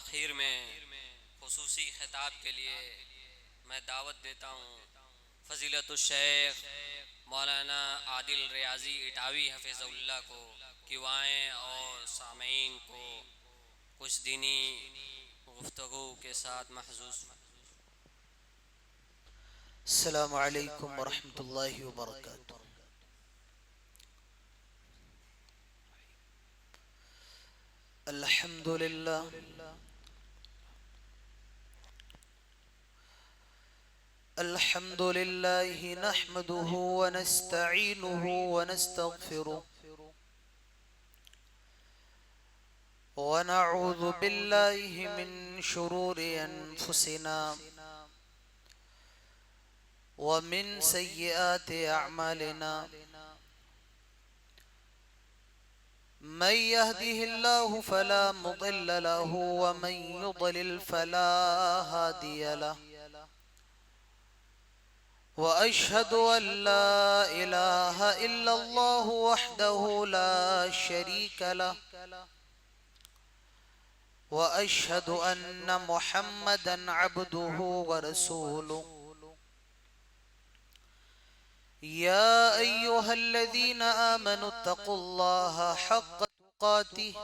آخر میں خصوصی خطاب کے لیے میں دعوت دیتا ہوں فضیلت الشیخ مولانا عادل ریاضی اٹاوی حفظ اللہ کو کہ وہ آئیں اور سامعین کو کچھ دینی گفتگو کے ساتھ محظوظ السلام علیکم ورحمۃ اللہ وبرکاتہ۔ الحمد للہ الحمد للہ نحمده ونستعینه ونستغفره ونعوذ باللہ من شرور انفسنا ومن سیئات اعمالنا من يهده الله فلا مضل له ومن يضلل فلا هادي له وأشهد أن لا إله إلا الله وحده لا شريك له وأشهد أن محمدا عبده ورسوله يا أيها الذين آمنوا اتقوا الله حق تقاته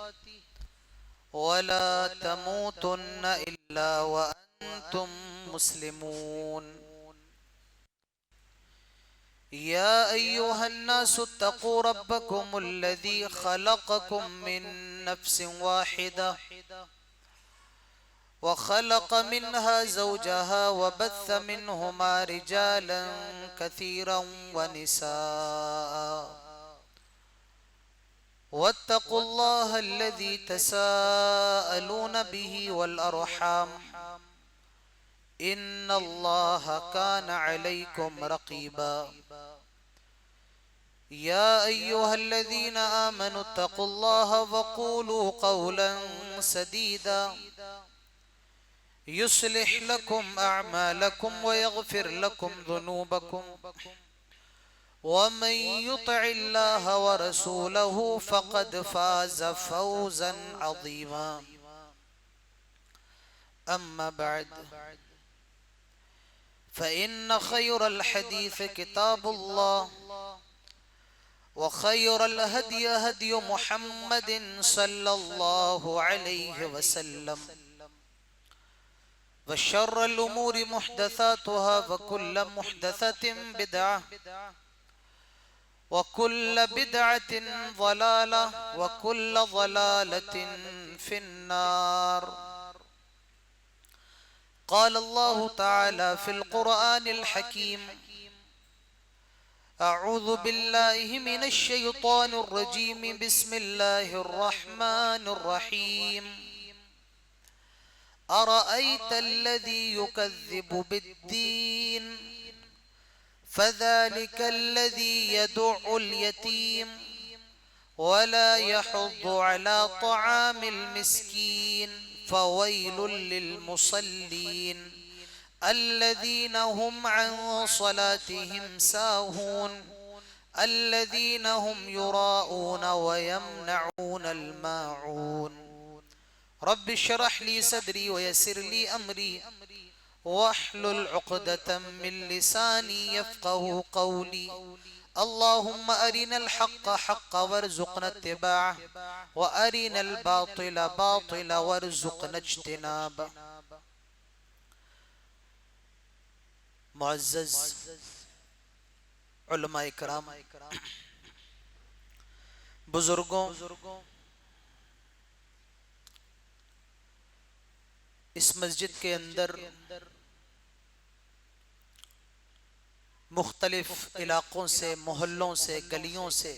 ولا تموتن إلا وأنتم مسلمون يا أيها الناس اتقوا ربكم الذي خلقكم من نفس واحدة وخلق منها زوجها وبث منهما رجالا كثيرا ونساء واتقوا الله الذي تساءلون به والأرحام إن الله كان عليكم رقيبا يا أيها الذين آمنوا اتقوا الله وقولوا قولا سديدا يصلح لكم أعمالكم ويغفر لكم ذنوبكم ومن يطع الله ورسوله فقد فاز فوزا عظيما أما بعد فإن خير الحديث كتاب الله وخير الهدي هدي محمد صلى الله عليه وسلم وشر الأمور محدثاتها وكل محدثة بدعة وكل بدعة ضلالة وكل ضلالة في النار قال الله تعالى في القرآن الحكيم أعوذ بالله من الشيطان الرجيم بسم الله الرحمن الرحيم أرأيت الذي يكذب بالدين فذلك الذي يدع اليتيم ولا يحض على طعام المسكين فويل للمصلين الذين هم عن صلاتهم ساهون الذين هم يراءون ويمنعون الماعون رب اشرح لي صدري ويسر لي أمري واحلل عقدة من لساني يفقه قولي اللهم أرنا الحق حقا وارزقنا اتباعه وأرنا الباطل باطلا وارزقنا اجتنابه۔ معزز علماء کرام، بزرگوں، اس مسجد کے اندر مختلف علاقوں سے، محلوں سے، گلیوں سے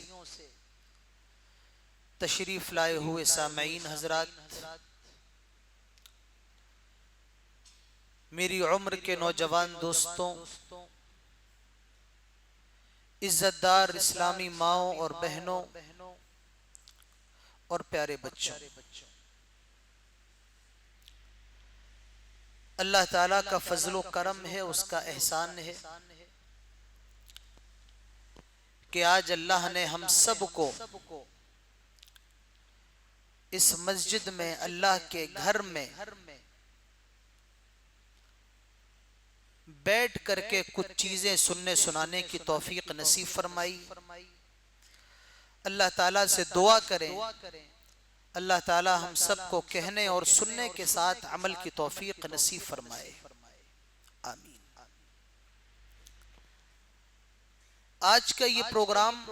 تشریف لائے ہوئے سامعین حضرات، میری عمر کے نوجوان دوستوں، عزت دار اسلامی ماؤں اور بہنوں اور پیارے بچوں، اللہ تعالیٰ کا فضل و کرم ہے، اس کا احسان ہے کہ آج اللہ نے ہم سب کو اس مسجد میں، اللہ کے گھر میں بیٹھ کر کے کچھ چیزیں سننے سنانے کی توفیق نصیب فرمائی۔ اللہ تعالیٰ سے دعا کریں اللہ تعالیٰ ہم سب کو کہنے اور سننے کے ساتھ عمل کی توفیق نصیب فرمائے، آمین۔ آج کا یہ پروگرام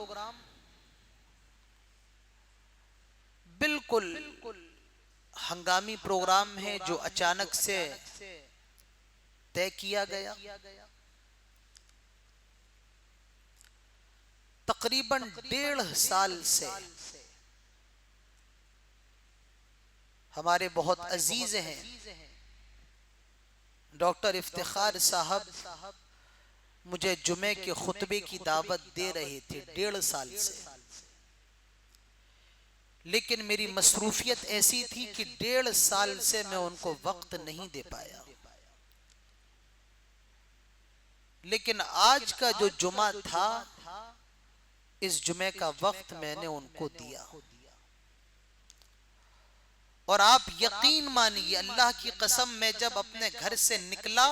بالکل ہنگامی پروگرام ہے جو اچانک سے طے کیا گیا۔ تقریباً 1.5 سال سے ہمارے بہت عزیز ہیں ڈاکٹر افتخار صاحب مجھے جمعے کے خطبے کی دعوت دے رہے تھے 1.5 سال سے، لیکن میری مصروفیت ایسی تھی کہ 1.5 سال سے میں ان کو وقت نہیں دے پایا، لیکن آج کا جو جمعہ تھا اس جمعے کا وقت میں نے ان کو دیا، اور آپ یقین مانیے اللہ کی قسم میں جب اپنے گھر سے نکلا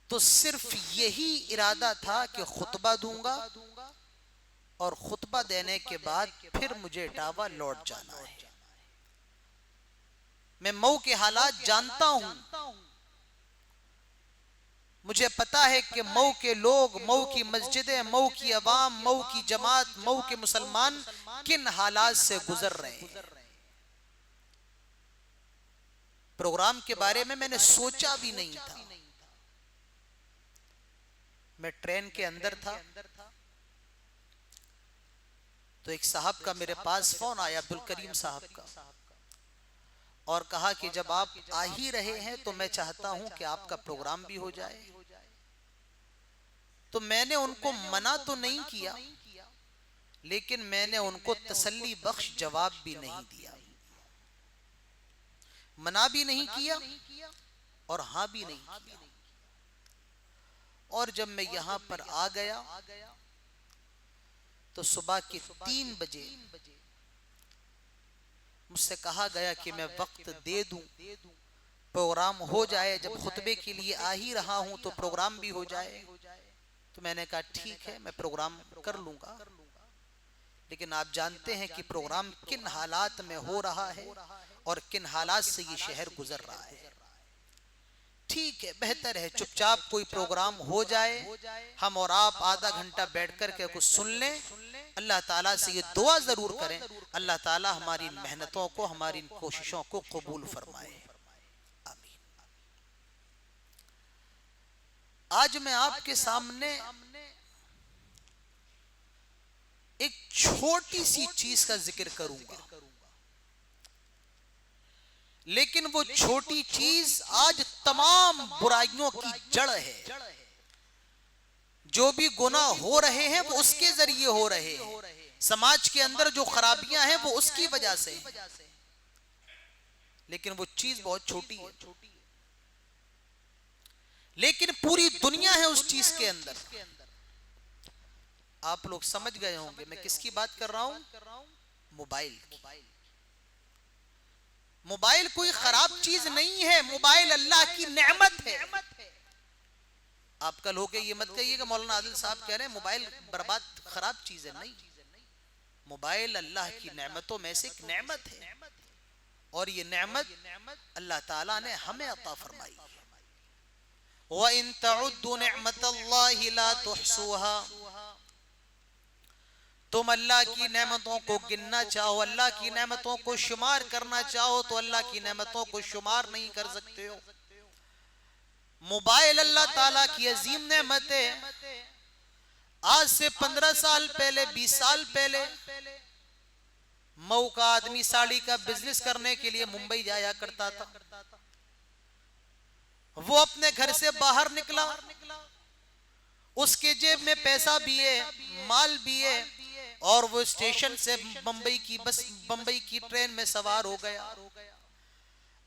تو صرف یہی ارادہ تھا کہ خطبہ دوں گا اور خطبہ دینے کے بعد پھر مجھے اٹاوا لوٹ جانا ہے۔ میں مئو کے حالات جانتا ہوں، مجھے پتا ہے کہ مئو کے لوگ، مئو کی مسجدیں، مئو کی عوام، مئو کی جماعت، مئو کے مسلمان کن حالات سے گزر رہے ہیں۔ پروگرام کے بارے میں نے سوچا بھی نہیں تھا، میں ٹرین کے اندر تھا تو ایک صاحب کا میرے پاس فون آیا، عبدالکریم صاحب کا، اور کہا کہ جب آپ آ ہی رہے ہیں تو میں چاہتا ہوں کہ آپ کا پروگرام بھی ہو جائے۔ تو میں نے ان کو منع تو نہیں کیا، لیکن میں نے ان کو تسلی بخش جواب بھی نہیں دیا، منع بھی نہیں کیا اور ہاں بھی نہیں کیا۔ اور جب میں یہاں پر آ گیا تو صبح کے 3 بجے مجھ سے کہا گیا کہ میں وقت دے دوں، پروگرام ہو جائے، جب خطبے کے لیے آ ہی رہا ہوں تو پروگرام بھی ہو جائے۔ تو میں نے کہا ٹھیک ہے، میں پروگرام کر لوں گا، لیکن آپ جانتے ہیں کہ پروگرام کن حالات میں ہو رہا ہے اور کن حالات سے یہ شہر گزر رہا ہے۔ ٹھیک ہے، بہتر ہے چپ چاپ کوئی پروگرام ہو جائے، ہم اور آپ آدھا گھنٹہ بیٹھ کر کے کچھ سن لیں۔ اللہ تعالیٰ سے یہ دعا ضرور کریں اللہ تعالیٰ ہماری محنتوں کو، ہماری کوششوں کو قبول فرمائے، آمین۔ آج میں آپ کے سامنے ایک چھوٹی سی چیز کا ذکر کروں گا، لیکن وہ چھوٹی چیز آج تمام برائیوں کی جڑ ہے۔ جو بھی گناہ ہو رہے ہیں وہ اس کے ذریعے ہو رہے ہیں، سماج کے اندر جو خرابیاں ہیں وہ اس کی وجہ سے، لیکن وہ چیز بہت چھوٹی ہے، لیکن پوری دنیا ہے اس چیز کے اندر۔ آپ لوگ سمجھ گئے ہوں گے میں کس کی بات کر رہا ہوں، موبائل کی۔ موبائل کوئی خراب چیز نہیں ہے، موبائل اللہ کی نعمت ہے۔ آپ کل ہو کے یہ مت کہیے کہ مولانا عادل صاحب کہہ رہے ہیں موبائل برباد خراب چیز ہے، نہیں، موبائل اللہ کی نعمتوں میں سے ایک نعمت ہے، اور یہ نعمت اللہ تعالیٰ نے ہمیں عطا فرمائی ہے۔ وَإِن تَعُدُّوا نِعْمَةَ اللَّهِ لَا تُحْصُوهَا، تم اللہ کی نعمتوں کو گننا چاہو، اللہ کی نعمتوں کو شمار کرنا چاہو تو اللہ کی نعمتوں کو شمار نہیں کر سکتے ہو۔ موبائل اللہ تعالیٰ کی عظیم نعمت ہے۔ آج سے 15 سال پہلے، 20 سال پہلے مئو کا آدمی ساڑی کا بزنس کرنے کے لیے ممبئی جایا کرتا تھا، وہ اپنے گھر سے باہر نکلا، اس کے جیب میں پیسہ بھی ہے، مال بھی ہے، اور وہ اسٹیشن سے بمبئی کی ٹرین میں سوار ہو گیا۔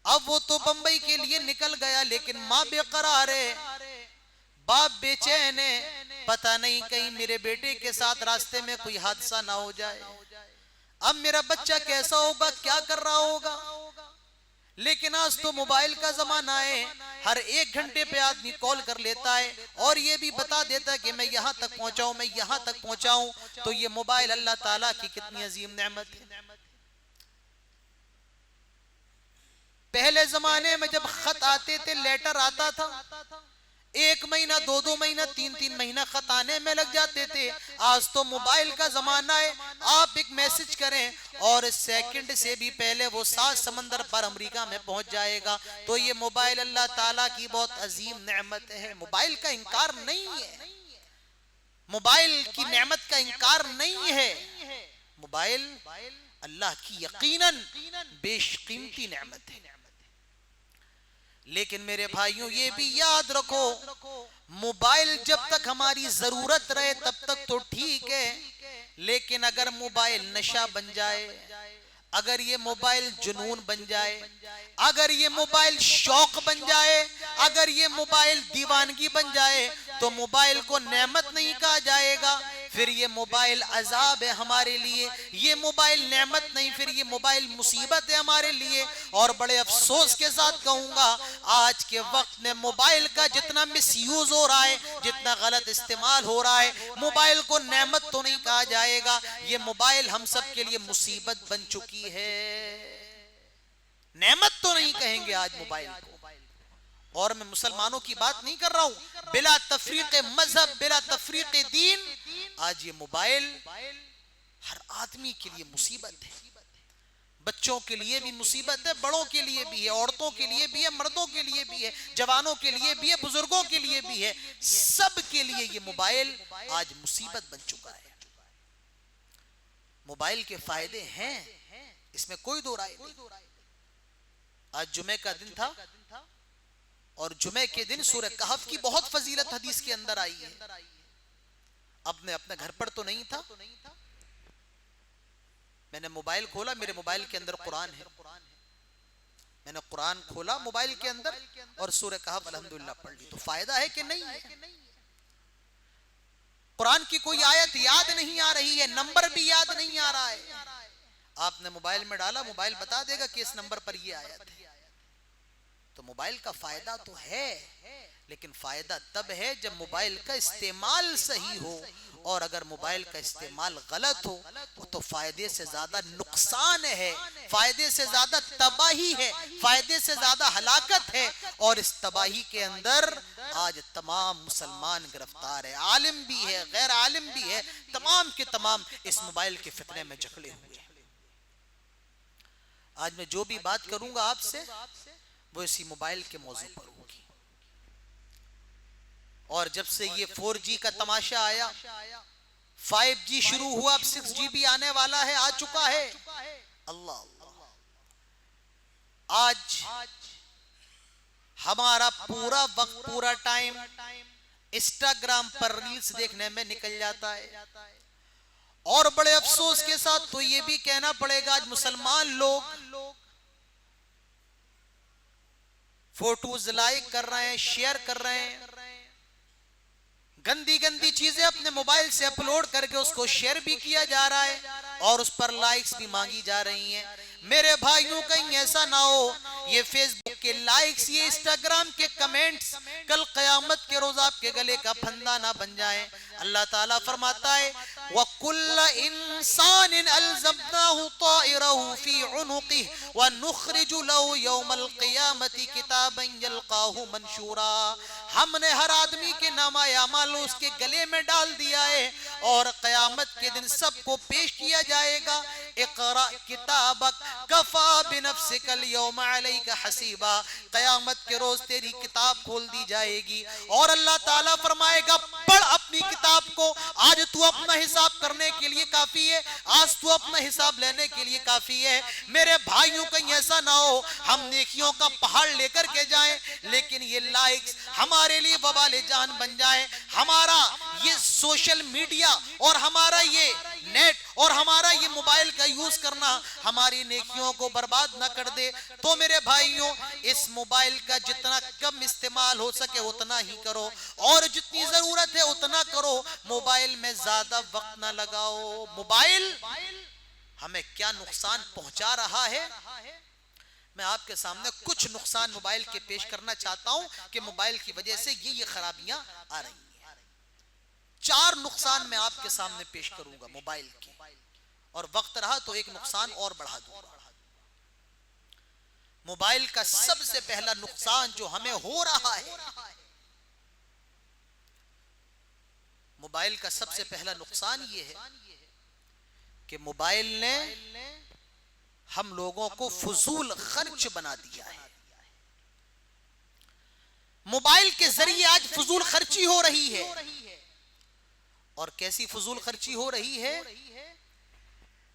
اب وہ تو بمبئی کے لیے نکل گیا، لیکن ماں بے قرار ہے، باپ بے چین ہے، پتہ نہیں کہیں میرے بیٹے کے ساتھ راستے میں کوئی حادثہ نہ ہو جائے۔ اب میرا بچہ کیسا ہوگا, کیا کر رہا ہوگا. لیکن آج تو موبائل کا زمانہ ہے, ہر 1 گھنٹے پہ آدمی کال کر لیتا ہے اور یہ بھی بتا دیتا ہے کہ میں یہاں تک پہنچا ہوں, میں یہاں تک پہنچا ہوں. تو یہ موبائل اللہ تعالیٰ کی کتنی عظیم نعمت ہے. پہلے زمانے میں جب خط آتے تھے, لیٹر آتا تھا, 1 مہینہ 2 مہینہ 3 مہینہ خط آنے میں لگ جاتے تھے. آج تو موبائل کا زمانہ ہے, آپ ایک میسج کریں اور سیکنڈ سے بھی پہلے وہ 7 سمندر پر امریکہ میں پہنچ جائے گا. تو یہ موبائل اللہ تعالیٰ کی بہت عظیم نعمت ہے. موبائل کا انکار نہیں ہے, موبائل کی نعمت کا انکار نہیں ہے. موبائل اللہ کی یقیناً بیش قیمتی نعمت ہے. لیکن میرے بھائیوں یہ بھی یاد رکھو, موبائل جب تک ہماری ضرورت رہے تب تک تو ٹھیک ہے, لیکن اگر موبائل نشہ بن جائے, اگر یہ موبائل جنون بن جائے, اگر یہ موبائل شوق بن جائے, اگر یہ موبائل دیوانگی بن جائے, تو موبائل کو نعمت نہیں کہا جائے گا, پھر یہ موبائل عذاب ہے ہمارے لیے. یہ موبائل نعمت نہیں, پھر یہ موبائل مصیبت ہے ہمارے لیے. اور بڑے افسوس کے ساتھ کہوں گا, آج کے وقت میں موبائل کا جتنا مس یوز ہو رہا ہے, جتنا غلط استعمال ہو رہا ہے, موبائل کو نعمت تو نہیں کہا جائے گا. یہ موبائل ہم سب کے لیے مصیبت بن چکی ہے, نعمت تو نہیں کہیں گے آج موبائل کو. اور میں مسلمانوں کی بات نہیں کر رہا ہوں, بلا تفریق مذہب, بلا تفریق دین, آج یہ موبائل ہر آدمی کے لیے مصیبت ہے. بچوں کے لیے بھی مصیبت ہے, بڑوں کے لیے بھی ہے, عورتوں کے لیے بھی ہے, مردوں کے لیے بھی ہے, جوانوں کے لیے بھی ہے, بزرگوں کے لیے بھی ہے. سب کے لیے یہ موبائل آج مصیبت بن چکا ہے. موبائل کے فائدے ہیں, اس میں کوئی دو رائے نہیں. آج جمعہ کا دن تھا اور جمعہ کے دن سورہ کہف کی بہت فضیلت حدیث کے اندر آئی ہے. اب میں اپنے گھر پر تو نہیں تھا, میں نے موبائل کھولا, میرے موبائل کے اندر قرآن ہے, میں نے قرآن کھولا موبائل کے اندر اور سورہ کہف الحمدللہ پڑھ لی. تو فائدہ ہے کہ نہیں ہے؟ قرآن کی کوئی آیت یاد نہیں آ رہی ہے, نمبر بھی یاد نہیں آ رہا ہے, آپ نے موبائل میں ڈالا, موبائل بتا دے گا کہ اس نمبر پر یہ آیت ہے. تو موبائل کا فائدہ تو ہے, لیکن فائدہ تب ہے جب موبائل کا استعمال صحیح ہو. اور اگر موبائل کا استعمال غلط ہو تو فائدے سے زیادہ نقصان ہے, فائدے سے زیادہ تباہی ہے, فائدے سے زیادہ ہلاکت ہے. اور اس تباہی کے اندر آج تمام مسلمان گرفتار ہے, عالم بھی ہے, غیر عالم بھی ہے, تمام کے تمام اس موبائل کے فتنے میں جکڑے ہوئے ہیں. آج میں جو بھی بات کروں گا آپ سے وہ اسی موبائل کے موضوع پر ہوگی. اور جب سے یہ 4G کا تماشا آیا, 5G شروع ہوا, اب 6GB آنے والا ہے, آ چکا ہے. اللہ اللہ, آج ہمارا پورا وقت, پورا ٹائم انسٹاگرام پر ریلز دیکھنے میں نکل جاتا ہے. اور بڑے افسوس کے ساتھ تو یہ بھی کہنا پڑے گا, آج مسلمان لوگ فوٹوز لائک کر رہے ہیں, شیئر کر رہے ہیں, گندی گندی چیزیں اپنے موبائل سے اپلوڈ کر کے اس کو شیئر بھی کیا جا رہا ہے اور اس پر لائکس بھی مانگی جا رہی ہیں. میرے بھائیوں کہیں ایسا نہ ہو یہ فیس بک کے لائکس, یہ انسٹاگرام کے کمنٹس کل قیامت کے روز آپ کے گلے کا پھندا نہ بن جائیں. اللہ تعالیٰ فرماتا ہے وَكُلَّ إِنسَانٍ أَلْزَمْنَاهُ طَائِرَهُ فِي عُنُقِهِ وَنُخْرِجُ لَهُ يَوْمَ الْقِيَامَةِ كِتَابًا يَلْقَاهُ مَنْشُورًا. ہم نے ہر آدمی کے نامہ اعمال اس کے گلے میں ڈال دیا ہے اور قیامت کے دن سب کو پیش کیا جائے گا. اقرأ کتابک کفا بنفسک اليوم علیک حسیبا. قیامت کے روز تیری کتاب کھول دی جائے گی اور اللہ تعالیٰ فرمائے گا پڑھ اپنی کتاب کو, آج تو اپنا حساب کرنے کے لیے کافی ہے, آج تو اپنا حساب لینے کے لیے کافی ہے. میرے بھائیوں کہیں ایسا نہ ہو ہم نیکیوں کا پہاڑ لے کر کے جائیں لیکن یہ لائکس ہمارے لیے وبال جان بن جائے. ہمارا یہ سوشل میڈیا اور ہمارا یہ نیٹ اور ہمارا یہ موبائل کا یوز کرنا ہماری نیکیوں کو برباد نہ کر دے. تو میرے بھائیوں اس موبائل کا جتنا کم استعمال ہو سکے اتنا ہی کرو اور جتنی ضرورت ہے اتنا کرو. موبائل میں زیادہ وقت نہ لگاؤ. موبائل ہمیں کیا نقصان پہنچا رہا ہے. میں آپ کے سامنے کچھ نقصان موبائل کے پیش کرنا چاہتا ہوں کہ موبائل کی وجہ سے یہ خرابیاں آ رہی ہیں. 4 نقصان میں آپ کے سامنے پیش کروں گا موبائل کے, اور وقت رہا تو ایک نقصان اور بڑھا دوں گا. موبائل کا سب سے پہلا نقصان جو ہمیں ہو رہا ہے, موبائل کا سب سے پہلا نقصان یہ ہے کہ موبائل نے ہم لوگوں کو فضول خرچ بنا دیا ہے. موبائل کے ذریعے آج فضول خرچی ہو رہی ہے. اور کیسی فضول خرچی ہو رہی ہے؟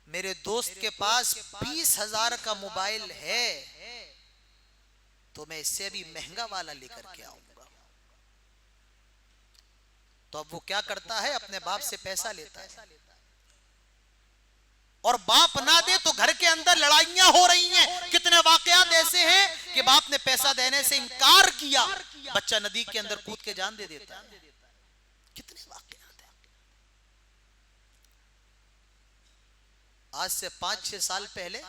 میرے دوست کے پاس 20,000 کا موبائل ہے تو میں اس سے بھی مہنگا والا لے کر کے آؤں گا. تو اب وہ کیا کرتا ہے؟ اپنے باپ سے پیسہ لیتا ہے, اور باپ نہ دے تو گھر کے اندر لڑائیاں ہو رہی ہیں. کتنے واقعات ایسے ہیں کہ باپ نے پیسہ دینے سے انکار کیا, بچہ ندی کے اندر کود کے جان دے دیتا ہے. کتنے واقعات ہیں. آج سے 5-6 سال پہلے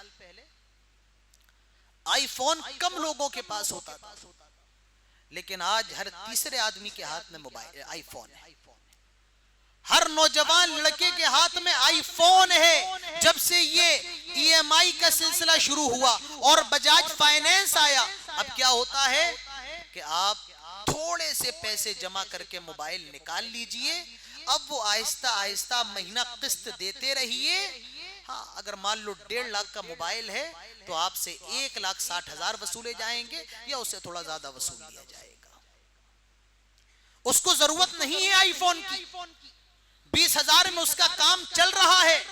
آئی فون کم لوگوں کے پاس ہوتا تھا, لیکن آج ہر تیسرے آدمی کے ہاتھ میں موبائل آئی فون ہے. ہر نوجوان لڑکے کے ہاتھ میں آئی فون ہے. جب سے یہ ای ایم آئی کا سلسلہ شروع ہوا اور بجاج فائنینس آیا, اب کیا ہوتا ہے کہ آپ تھوڑے سے پیسے جمع کر کے موبائل نکال لیجئے, اب وہ آہستہ آہستہ مہینہ قسط دیتے رہیے. ہاں, اگر مان لو 1.5 لاکھ کا موبائل ہے تو آپ سے 1,60,000 وصولے جائیں گے, یا اس سے تھوڑا زیادہ وصول لیا جائے گا. اس کو ضرورت نہیں ہے آئی فون کی. 20,000 میں اس کا کام چل رہا ہے,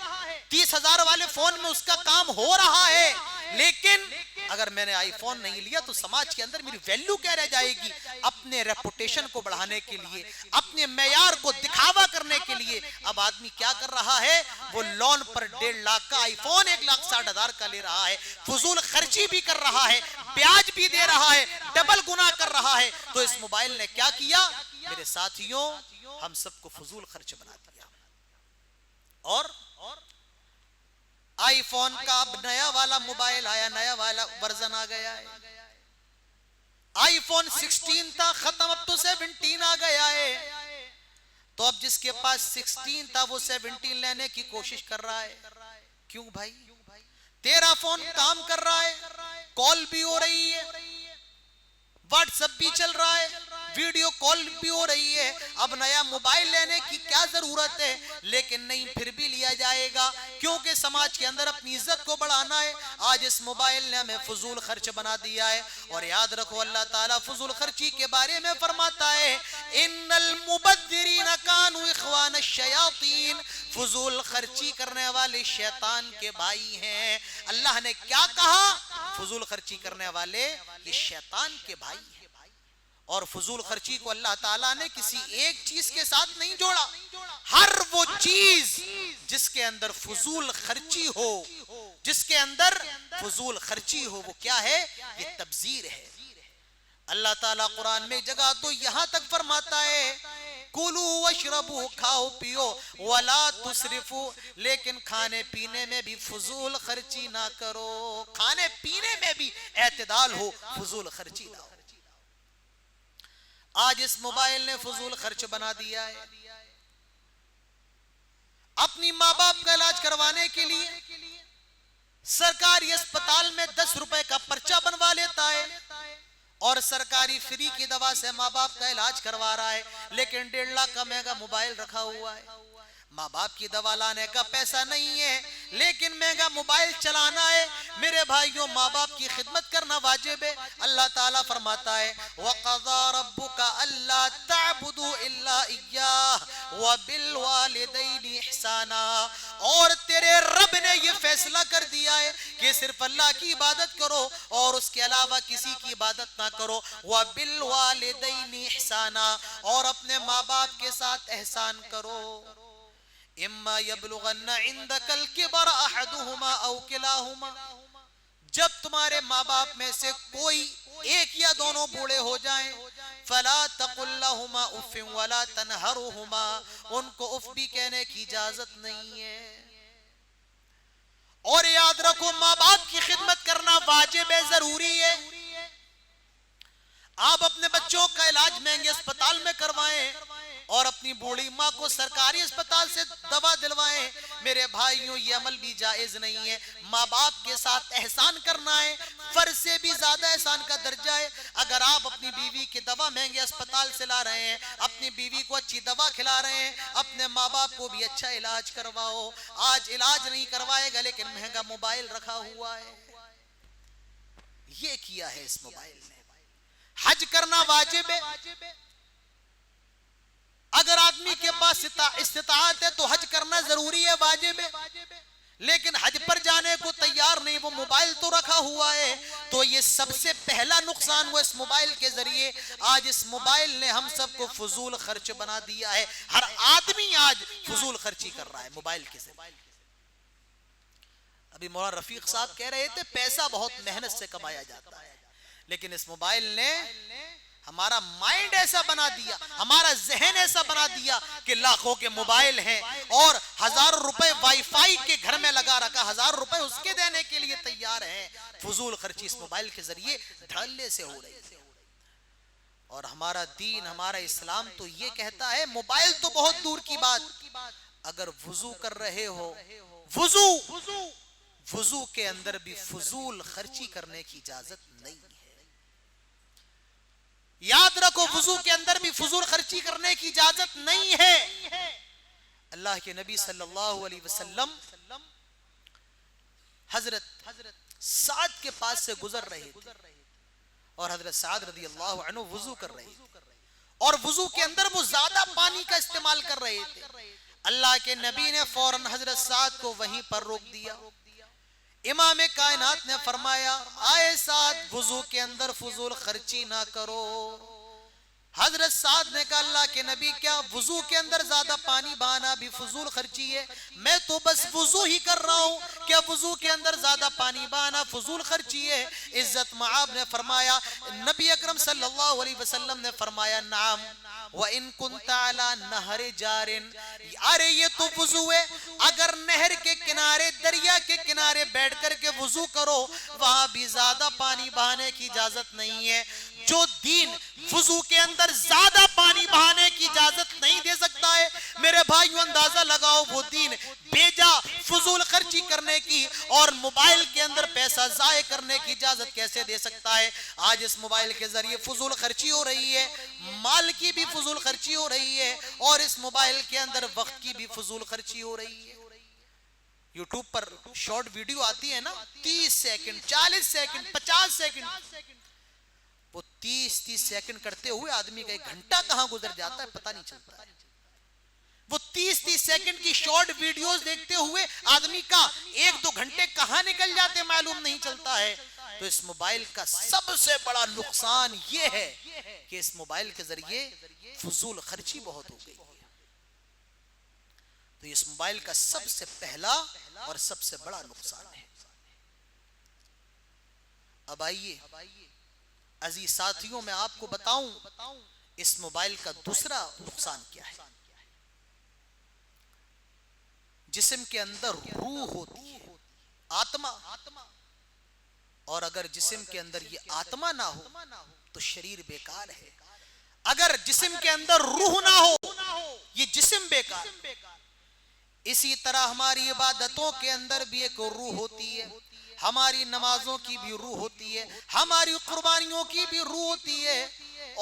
30,000 والے فون میں اس کا کام ہو رہا ہے. لیکن اگر میں نے آئی فون نہیں لیا تو سماج کے اندر میری ویلیو کیا رہ جائے گی؟ اپنے ریپوٹیشن کو بڑھانے کے لیے, اپنے معیار کو دکھاوا کرنے کے لیے اب آدمی کیا کر رہا ہے؟ وہ لون پر 1.5 لاکھ کا آئی فون 1,60,000 کا لے رہا ہے, فضول خرچی بھی کر رہا ہے, بیاج بھی دے رہا ہے, ڈبل گنا کر رہا ہے. تو اس موبائل نے کیا کیا میرے ساتھیوں؟ ہم سب کو فضول خرچ بنا دیا. اور آئی فون کا اب نیا والا موبائل آیا, نیا والا ورژن آ گیا ہے. آئی فون 16 تھا, ختم, اب تو 17 آ گیا ہے. تو اب جس کے پاس 16 تھا وہ 17 لینے کی کوشش کر رہا ہے. کیوں بھائی؟ تیرا فون کام کر رہا ہے, کال بھی ہو رہی ہے, واٹس ایپ بھی چل رہا ہے, ویڈیو کال بھی ہو رہی ہے. اب نیا موبائل لینے کی کیا ضرورت ہے؟ لیکن نہیں, پھر بھی لیا جائے گا کیونکہ سماج کے اندر اپنی عزت کو بڑھانا ہے. آج اس موبائل نے ہمیں فضول خرچ بنا دیا ہے. اور یاد رکھو, اللہ تعالیٰ فضول خرچی کے بارے میں فرماتا ہے, ان المبذرین کانوا اخوان الشیاطین, فضول خرچی کرنے والے شیطان کے بھائی ہیں. اللہ نے کیا کہا؟ فضول خرچی کرنے والے یہ شیطان کے بھائی ہیں. اور فضول خرچی کو اللہ تعالیٰ نے کسی ایک چیز کے ساتھ نہیں جوڑا. ہر وہ چیز جس کے اندر فضول خرچی ہو, جس کے اندر فضول خرچی ہو, وہ کیا ہے؟ یہ تبذیر ہے. اللہ تعالیٰ قرآن میں جگہ تو یہاں تک فرماتا ہے, کلو واشربو, کھاؤ پیو, ولا تسرفو, لیکن کھانے پینے میں بھی فضول خرچی نہ کرو. کھانے پینے میں بھی اعتدال ہو, فضول خرچی نہ ہو. آج اس موبائل نے فضول خرچ بنا دیا ہے. اپنی ماں باپ کا علاج کروانے کے لیے سرکاری اسپتال میں 10 روپے کا پرچہ بنوا لیتا ہے, اور سرکاری فری کی دوا سے ماں باپ کا علاج کروا رہا ہے, لیکن 1.5 لاکھ کا مہنگا موبائل رکھا ہوا ہے. ماں باپ کی دوا لانے کا پیسہ نہیں ہے, لیکن مہنگا موبائل چلانا ہے. میرے بھائیوں, ماں باپ کی خدمت کرنا واجب ہے. اللہ تعالیٰ فرماتا ہے, وَقَضَى رَبُّكَ أَلَّا تَعْبُدُوا إِلَّا إِيَّاهُ وَبِالْوَالِدَيْنِ إِحْسَانًا, اور تیرے رب نے یہ فیصلہ کر دیا ہے کہ صرف اللہ کی عبادت کرو اور اس کے علاوہ کسی کی عبادت نہ کرو. وَبِالْوَالِدَيْنِ إِحْسَانًا, اور اپنے ماں باپ کے ساتھ احسان کرو. اما یبلغن عندک الکبر احدہما او کلاہما, جب تمہارے ماں باپ میں سے کوئی ایک یا دونوں بوڑھے ہو جائیں, فلا تقل لہما اف ولا تنہرہما, ان کو اف بھی کہنے کی اجازت نہیں ہے. اور یاد رکھو ماں باپ کی خدمت کرنا واجب ہے، ضروری ہے۔ آپ اپنے بچوں کا علاج مہنگے اسپتال میں کروائیں اور اپنی بوڑھی ماں کو سرکاری اسپتال سے دوا دلوائیں، میرے بھائیوں یہ عمل بھی جائز نہیں ہے۔ ماں باپ کے ساتھ احسان کرنا ہے، فرض سے بھی زیادہ احسان کا درجہ ہے۔ اگر آپ اپنی بیوی کی دوا مہنگے اسپتال سے لا رہے ہیں، اپنی بیوی کو اچھی دوا کھلا رہے ہیں، اپنے ماں باپ کو بھی اچھا علاج کرواؤ۔ آج علاج نہیں کروائے گا لیکن مہنگا موبائل رکھا ہوا ہے، یہ کیا ہے اس موبائل نے۔ حج کرنا واجب ہے، اگر آدمی کے پاس استطاعت ہے تو حج کرنا ضروری ہے، واجب ہے، لیکن حج پر جانے کو تیار نہیں، وہ موبائل تو رکھا ہوا ہے۔ تو یہ سب سے پہلا نقصان وہ اس موبائل کے ذریعے، آج اس موبائل نے ہم سب کو فضول خرچ بنا دیا ہے۔ ہر آدمی آج فضول خرچی کر رہا ہے موبائل کے ذریعے۔ ابھی مولانا رفیق صاحب کہہ رہے تھے پیسہ بہت محنت سے کمایا جاتا ہے، لیکن اس موبائل نے ہمارا مائنڈ ایسا بنا دیا، ہمارا ذہن ایسا بنا دیا کہ لاکھوں کے موبائل ہیں اور ہزاروں روپے وائی فائی کے گھر میں لگا رکھا، ہزاروں روپے اس کے دینے کے لیے تیار ہیں۔ فضول خرچی اس موبائل کے ذریعے دھڑلے سے ہو رہی ہے، اور ہمارا دین، ہمارا اسلام تو یہ کہتا ہے، موبائل تو بہت دور کی بات، اگر وضو کر رہے ہو، وضو کے اندر بھی فضول خرچی کرنے کی اجازت نہیں ہے۔ یاد رکھو وضو کے اندر بھی فضول خرچی کرنے کی اجازت نہیں ہے۔ اللہ کے نبی صلی اللہ علیہ وسلم حضرت سعد کے پاس سے گزر رہے تھے اور حضرت سعد رضی اللہ عنہ وضو کر رہے تھے، اور وضو کے اندر وہ زیادہ پانی کا استعمال کر رہے تھے۔ اللہ کے نبی نے فوراً حضرت سعد کو وہیں پر روک دیا۔ امام کائنات نے فرمایا، آئے سعد وضو کے اندر فضول خرچی نہ کرو۔ حضرت سعد نے کہا، اللہ کے نبی کیا وضو کے اندر زیادہ پانی بہانا بھی فضول خرچی ہے؟ میں تو بس وضو ہی کر رہا ہوں، کیا وضو کے اندر زیادہ پانی بہانا فضول خرچی ہے؟ عزت مآب نے فرمایا، نبی اکرم صلی اللہ علیہ وسلم نے فرمایا، نعم وَإِن كُنْتَ عَلَى نَهْرِ جَارٍ، ارے یہ تو وضو ہے، اگر نہر کے کنارے، دریا کے کنارے بیٹھ کر کے وضو کرو، وہاں بھی زیادہ پانی بہانے کی اجازت نہیں ہے۔ جو دین وضو کے اندر زیادہ پانی بہانے کی اجازت نہیں دے سکتا ہے، میرے بھائیوں اندازہ لگاؤ وہ دین بیجا فضول خرچی کرنے کی اور موبائل کے اندر پیسہ ضائع کرنے کی اجازت کیسے دے سکتا ہے؟ آج اس موبائل کے ذریعے فضول خرچی ہو رہی ہے، مال کی بھی فضول خرچی ہو رہی ہے، اور اس موبائل کے اندر وقت کی بھی فضول خرچی ہو رہی ہے۔ یوٹیوب پر شارٹ ویڈیو آتی ہے نا، 30 سیکنڈ، 40 سیکنڈ، 50 سیکنڈ، وہ 30 سیکنڈ کرتے ہوئے آدمی کا ایک گھنٹہ کہاں گزر جاتا ہے پتہ نہیں چلتا ہے۔ وہ 30 سیکنڈ کی شارٹ ویڈیوز دیکھتے ہوئے آدمی کا 1-2 گھنٹے کہاں نکل جاتے معلوم نہیں چلتا ہے۔ تو اس موبائل کا سب سے بڑا نقصان یہ ہے کہ اس موبائل کے ذریعے فضول خرچی بہت ہو گئی ہے۔ تو اس موبائل کا سب سے پہلا اور سب سے بڑا نقصان ہے۔ اب آئیے عزیز ساتھیوں، میں آپ کو بتاؤں اس موبائل کا دوسرا نقصان کیا ہے۔ جسم کے اندر روح ہوتی ہے، آتما، اور اگر جسم کے اندر یہ آتما نہ ہو تو شریر بیکار ہے۔ اگر جسم کے اندر روح نہ ہو یہ جسم بیکار۔ اسی طرح ہماری عبادتوں کے اندر بھی ایک روح ہوتی ہے، ہماری نمازوں کی بھی روح ہوتی ہے، ہماری قربانیوں کی بھی روح ہوتی ہے،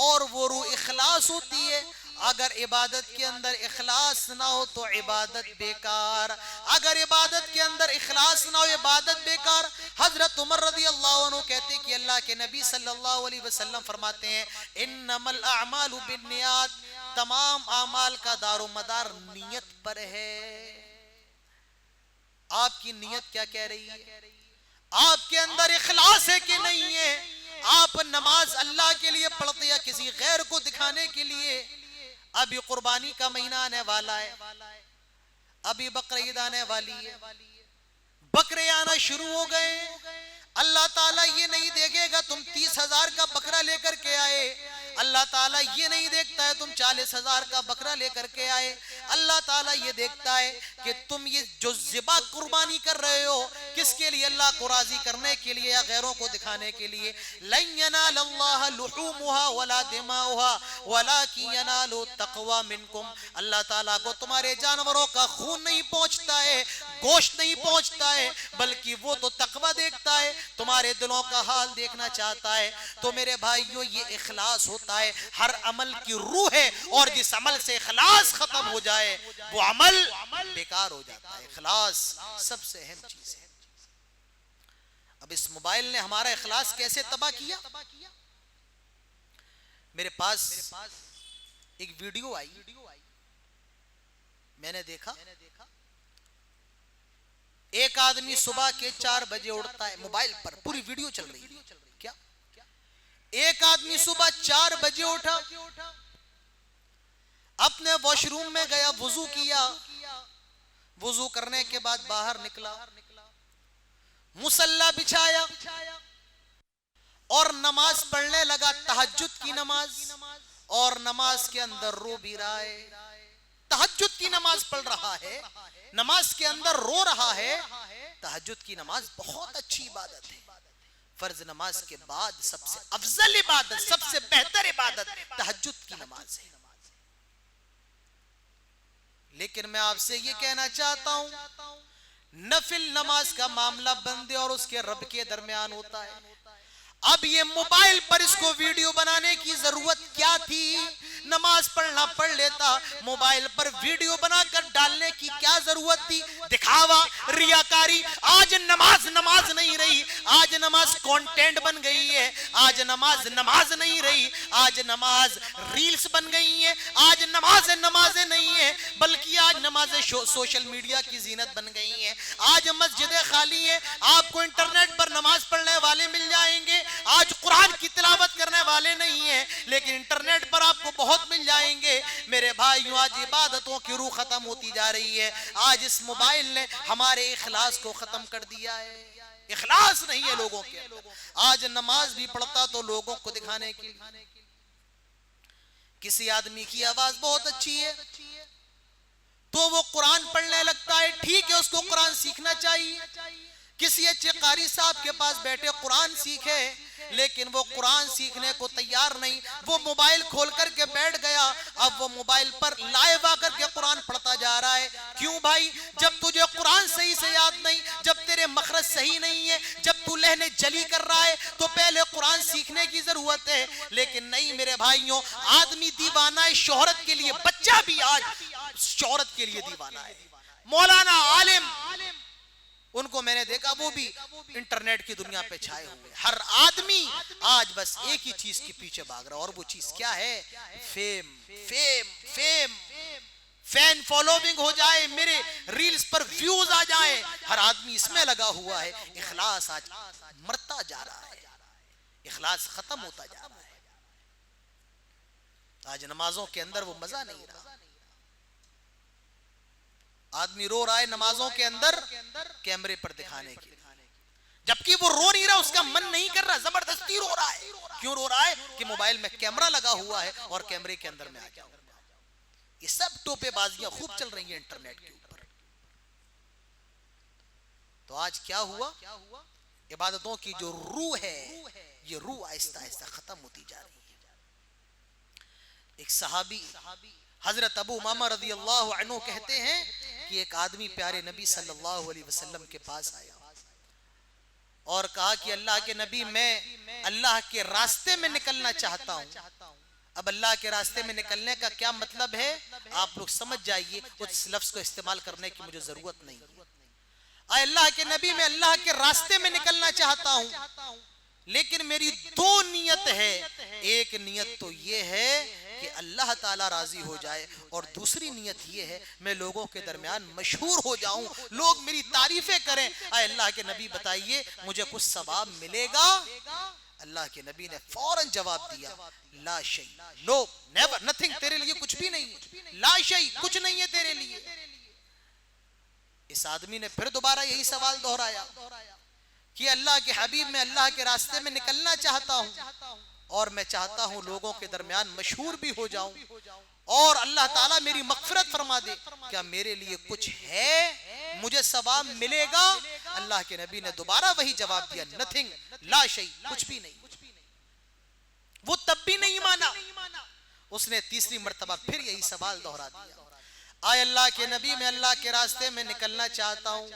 اور وہ روح اخلاص ہوتی ہے۔ اگر عبادت کے اندر اخلاص نہ ہو تو عبادت بیکار، اگر عبادت کے اندر اخلاص نہ ہو عبادت بیکار۔ حضرت عمر رضی اللہ عنہ کہتے ہیں کہ اللہ کے نبی صلی اللہ علیہ وسلم فرماتے ہیں، انما الاعمال بالنیات، تمام اعمال کا دار و مدار نیت پر ہے۔ آپ کی نیت کیا کہہ رہی ہے؟ آپ کے اندر اخلاص ہے کہ نہیں ہے؟ آپ نماز اللہ کے لیے پڑھتے یا کسی غیر کو دکھانے کے لیے؟ ابھی قربانی کا مہینہ آنے والا ہے، ابھی بقرعید آنے والی ہے، بکرے آنا شروع ہو گئے۔ اللہ تعالیٰ یہ نہیں دیکھے گا تم 30,000 کا بکرا لے کر کے آئے، اللہ تعالیٰ یہ نہیں دیکھتا ہے تم 40,000 کا بکرا لے کر کے آئے۔ اللہ تعالیٰ یہ دیکھتا ہے کہ تم یہ جو ذبح قربانی کر رہے ہو کس کے لیے؟ اللہ کو راضی کرنے کے لیے یا غیروں کو دکھانے کے لیے؟ لن ینال اللہ لحومها ولا دماؤها ولکن ینال التقوی منکم، اللہ تعالیٰ کو تمہارے جانوروں کا خون نہیں پہنچتا ہے، گوشت نہیں پہنچتا ہے، بلکہ وہ تو تقوی دیکھتا ہے، تمہارے دلوں کا حال دیکھنا چاہتا ہے۔ تو میرے بھائیوں یہ اخلاص ہوتا ہے، ہر عمل کی روح ہے، اور جس عمل سے اخلاص ختم ہو جائے وہ عمل بیکار ہو جاتا ہے۔ اخلاص سب سے اہم چیز ہے۔ اب اس موبائل نے ہمارا اخلاص کیسے تباہ کیا؟ میرے پاس ایک ویڈیو آئی، میں نے دیکھا ایک آدمی صبح کے 4 بجے اٹھتا ہے، موبائل پر پوری ویڈیو چل رہی ہے، کیا ایک آدمی صبح 4 بجے اٹھا، اپنے واش روم میں گیا، وضو کیا، وضو کرنے کے بعد باہر نکلا، مصلی بچھایا اور نماز پڑھنے لگا، تہجد کی نماز، اور نماز کے اندر رو بھی رہا ہے۔ تہجد کی نماز پڑھ رہا ہے، نماز کے اندر رو رہا ہے۔ تہجد کی نماز بہت اچھی عبادت ہے، فرض نماز کے بعد سب سے افضل عبادت، سب سے بہتر عبادت تہجد کی نماز ہے۔ لیکن میں آپ سے یہ کہنا چاہتا ہوں، نفل نماز کا معاملہ بندے اور اس کے رب کے درمیان ہوتا ہے۔ اب یہ موبائل پر اس کو ویڈیو بنانے کی ضرورت کیا تھی؟ نماز پڑھنا پڑھ لیتا، موبائل پر ویڈیو بنا کر ڈالنے کی کیا ضرورت تھی؟ دکھاوا، ریاکاری۔ آج نماز نہیں رہی، آج نماز کانٹینٹ بن گئی ہے، آج نماز نہیں رہی، آج نماز ریلز بن گئی ہیں، آج نمازیں نہیں ہیں، بلکہ آج نمازیں سوشل میڈیا کی زینت بن گئی ہیں۔ آج مسجدیں خالی ہیں، آپ کو انٹرنیٹ پر نماز پڑھنے والے مل جائیں گے، آج قرآن کی تلاوت کرنے والے نہیں ہیں، لیکن انٹرنیٹ پر آپ کو بہت مل جائیں گے۔ میرے بھائیوں، آج عبادتوں کی روح ختم ہوتی جا رہی ہے۔ آج اس موبائل نے ہمارے اخلاص کو ختم کر دیا ہے، اخلاص نہیں ہے لوگوں کے اندر۔ آج نماز بھی پڑھتا تو لوگوں کو دکھانے کے لیے۔ کسی آدمی کی آواز بہت اچھی ہے تو وہ قرآن پڑھنے لگتا ہے، ٹھیک ہے، اس کو قرآن سیکھنا چاہیے۔ کسی اچھے قاری صاحب کے پاس بیٹھے قرآن سیکھے، لیکن وہ قرآن سیکھنے کو تیار نہیں، وہ موبائل کھول کر کے بیٹھ گیا، اب وہ موبائل پر لائیو آ کر کے قرآن پڑھتا جا رہا ہے۔ کیوں بھائی؟ جب تجھے قرآن صحیح سے یاد نہیں، جب تیرے مخرج صحیح نہیں ہے، جب تو لہنے جلی کر رہا ہے، تو پہلے قرآن سیکھنے کی ضرورت ہے۔ لیکن نہیں میرے بھائیوں، آدمی دیوانہ ہے شہرت کے لیے، بچہ بھی آج شہرت کے لیے دیوانہ ہے۔ مولانا، عالم، ان کو میں نے دیکھا وہ بھی انٹرنیٹ کی دنیا پہ چھائے ہوئے۔ ہر آدمی آج بس ایک ہی چیز کے پیچھے بھاگ رہا، اور وہ چیز کیا ہے؟ فین فالوونگ ہو جائے، میرے ریلز پر ویوز آ جائیں، ہر آدمی اس میں لگا ہوا ہے۔ اخلاص آج مرتا جا رہا ہے، اخلاص ختم ہوتا جا رہا ہے۔ آج نمازوں کے اندر وہ مزہ نہیں رہا، آدمی رو رہا ہے نمازوں کے اندر کیمرے پر دکھانے کے لیے، جبکہ وہ رو نہیں رہا، اس کا من نہیں کر رہا، زبردستی رو رہا ہے۔ کیوں رو رہا ہے؟ کہ موبائل میں کیمرہ لگا ہوا ہے اور کیمرے کے اندر میں آ جاؤں۔ یہ سب ٹوپے بازیاں خوب چل رہی ہیں انٹرنیٹ کے اوپر۔ تو آج کیا ہوا؟ عبادتوں کی جو روح ہے، یہ روح آہستہ آہستہ ختم ہوتی جا رہی ہے۔ ایک صحابی حضرت ابو امامہ رضی اللہ عنہ کہتے ہیں کہ ایک آدمی پیارے نبی صلی اللہ علیہ وسلم کے پاس آیا اور کہا کہ اللہ کے نبی، میں اللہ کے راستے میں نکلنا چاہتا ہوں۔ اب اللہ کے راستے میں نکلنے کا کیا مطلب ہے آپ لوگ سمجھ جائیے، اس لفظ کو استعمال کرنے کی مجھے ضرورت نہیں ہے۔ اے اللہ کے نبی، میں اللہ کے راستے میں نکلنا چاہتا ہوں، لیکن میری 2 نیت ہے۔ ایک نیت تو یہ ہے کہ اللہ تعالیٰ راضی ہو جائے، اور دوسری نیت یہ ہے میں لوگوں کے درمیان مشہور ہو جاؤں، لوگ میری تعریفیں کریں۔ اے اللہ کے نبی بتائیے مجھے کچھ ثواب ملے گا؟ اللہ کے نبی نے فوراً جواب دیا، لا شیء، نو نیور، نتھنگ، تیرے لیے کچھ بھی نہیں ہے، لا شیء، کچھ نہیں ہے تیرے لیے۔ اس آدمی نے پھر دوبارہ یہی سوال دہرایا کہ اللہ کے حبیب، میں اللہ کے راستے میں نکلنا چاہتا ہوں اور میں چاہتا ہوں لوگوں کے درمیان مشہور بھی ہو جاؤں۔ اور اللہ تعالیٰ میری مغفرت فرما دے، کیا میرے لیے کچھ ہے، مجھے ثواب ملے گا؟ اللہ کے نبی نے دوبارہ وہی جواب دیا، نتھنگ، لا شیء، کچھ بھی نہیں۔ وہ تب بھی نہیں مانا، اس نے تیسری مرتبہ پھر یہی سوال دہرا دیا، آئے اللہ کے نبی میں اللہ کے راستے میں نکلنا چاہتا ہوں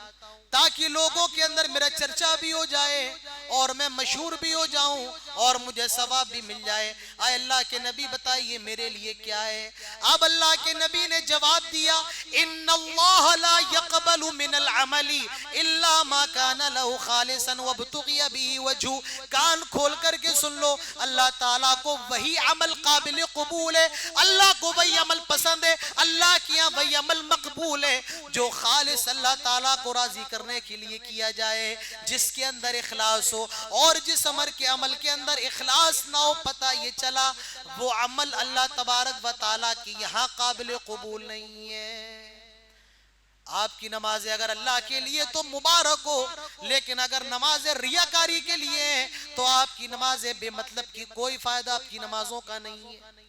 تاکہ لوگوں کے اندر میرا چرچا بھی ہو جائے اور میں مشہور بھی ہو جاؤں اور مجھے ثواب بھی مل جائے، آئے اللہ کے نبی بتائیے میرے لیے کیا ہے؟ اب اللہ کے نبی نے جواب دیا، ان اللہ لا يقبل من العمل الا ما كان له خالصا وابتغي به وجهه۔ کان کھول کر کے سن لو، اللہ تعالیٰ کو وہی عمل قابل قبول ہے، اللہ کو وہی عمل پسند ہے، اللہ کیا وہی عمل مقبول ہے جو خالص اللہ تعالیٰ کو راضی کرنے کے لیے کیا جائے، جس کے اندر اخلاص ہو، اور جس عمل کے اندر اخلاص نہ ہو، پتہ یہ چلا وہ عمل اللہ تبارک و تعالیٰ کی یہاں قابل قبول نہیں ہے۔ آپ کی نمازیں اگر اللہ کے لیے تو مبارک ہو، لیکن اگر نمازیں ریاکاری کے لیے تو آپ کی نمازیں بے مطلب کی، کوئی فائدہ آپ کی نمازوں کا نہیں ہے۔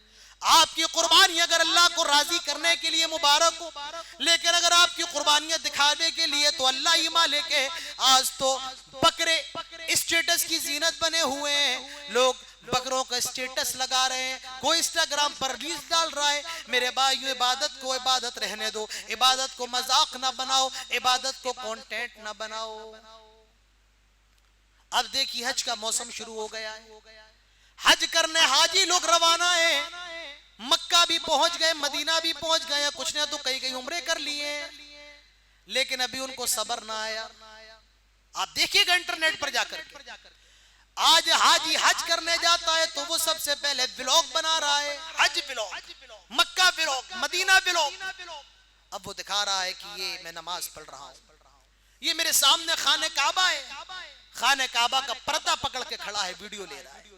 آپ کی قربانی اگر اللہ کو راضی کرنے کے لیے مبارک ہو، لیکن اگر آپ کی قربانیاں دکھانے کے لیے تو اللہ ہی مالک ہے۔ آج تو بکرے اسٹیٹس کی زینت بنے ہوئے ہیں، لوگ بکروں کا اسٹیٹس لگا رہے ہیں، کوئی انسٹاگرام پر ریلز ڈال رہا ہے۔ میرے بھائیو، عبادت کو عبادت رہنے دو، عبادت کو مذاق نہ بناؤ، عبادت کو کانٹینٹ نہ بناؤ۔ اب دیکھیے حج کا موسم شروع ہو گیا ہے، حج کرنے حاجی لوگ روانہ ہیں، مکہ بھی پہنچ گئے، مدینہ بھی پہنچ گئے، کچھ نے تو کئی عمرے کر لیے، لیکن ابھی ان کو صبر نہ آیا۔ آپ دیکھیے گا انٹرنیٹ پر جا کر کے، آج حاجی حج کرنے جاتا ہے تو وہ سب سے پہلے ولاگ بنا رہا ہے، حج ولاگ، مکہ ولاگ، مدینہ ولاگ۔ اب وہ دکھا رہا ہے کہ یہ میں نماز پڑھ رہا ہوں، یہ میرے سامنے خانہ کعبہ ہے، خانہ کعبہ کا پردہ پکڑ کے کھڑا ہے، ویڈیو لے رہا ہے،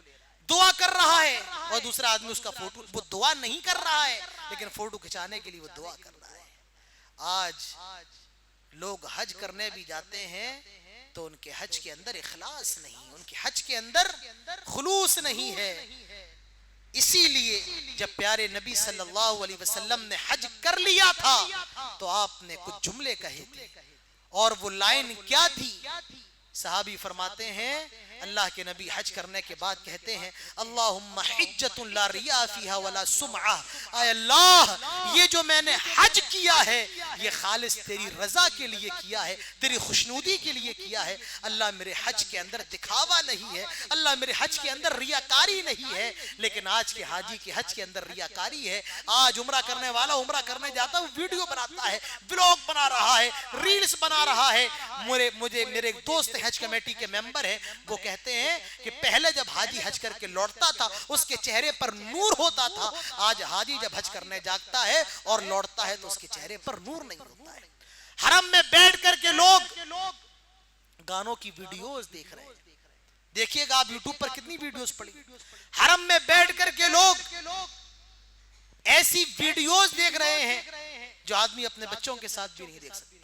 دعا کر رہا ہے، اور دوسرا آدمی اس کا فوٹو، وہ دعا نہیں کر رہا ہے لیکن فوٹو کھچانے کے لیے وہ دعا کر رہا ہے۔ آج لوگ حج کرنے بھی جاتے ہیں تو ان کے حج کے اندر اخلاص نہیں، ان کے حج کے اندر خلوص نہیں ہے۔ اسی لیے جب پیارے نبی صلی اللہ علیہ وسلم نے حج کر لیا تھا تو آپ نے کچھ جملے کہے تھے، اور وہ لائن کیا تھی؟ صحابی فرماتے ہیں اللہ کے نبی حج کرنے کے بعد کہتے ہیں، اللہم حجت لا ریاء فیہا ولا سمعہ، اے اللہ یہ جو میں نے حج کیا ہے یہ خالص تیری رضا کے لیے کیا ہے، تیری خوشنودی کے لیے کیا ہے، اللہ میرے حج کے اندر دکھاوا نہیں ہے، اللہ میرے حج کے اندر ریاکاری نہیں ہے۔ لیکن آج کے حاجی کے حج کے اندر ریاکاری ہے۔ آج عمرہ کرنے والا عمرہ کرنے جاتا ہے، ویڈیو بناتا ہے، ولاگ بنا رہا ہے، ریلز بنا رہا ہے۔ میرے ایک دوست حج کمیٹی کے ممبر ہیں، وہ کہتے ہیں کہ پہلے جب حاجی حج کر کے لوٹتا تھا اس کے چہرے پر نور ہوتا تھا، آج حاجی جب حج کرنے جاتا ہے اور لوٹتا ہے تو اس کے چہرے پر نور نہیں ہوتا ہے۔ حرم میں بیٹھ کر کے لوگ گانوں کی ویڈیوز دیکھ رہے ہیں، دیکھیے گا آپ یوٹیوب پر کتنی ویڈیوز پڑی، حرم میں بیٹھ کر کے لوگ ایسی ویڈیوز دیکھ رہے ہیں جو آدمی اپنے بچوں کے ساتھ بھی نہیں دیکھ سکتا ہے۔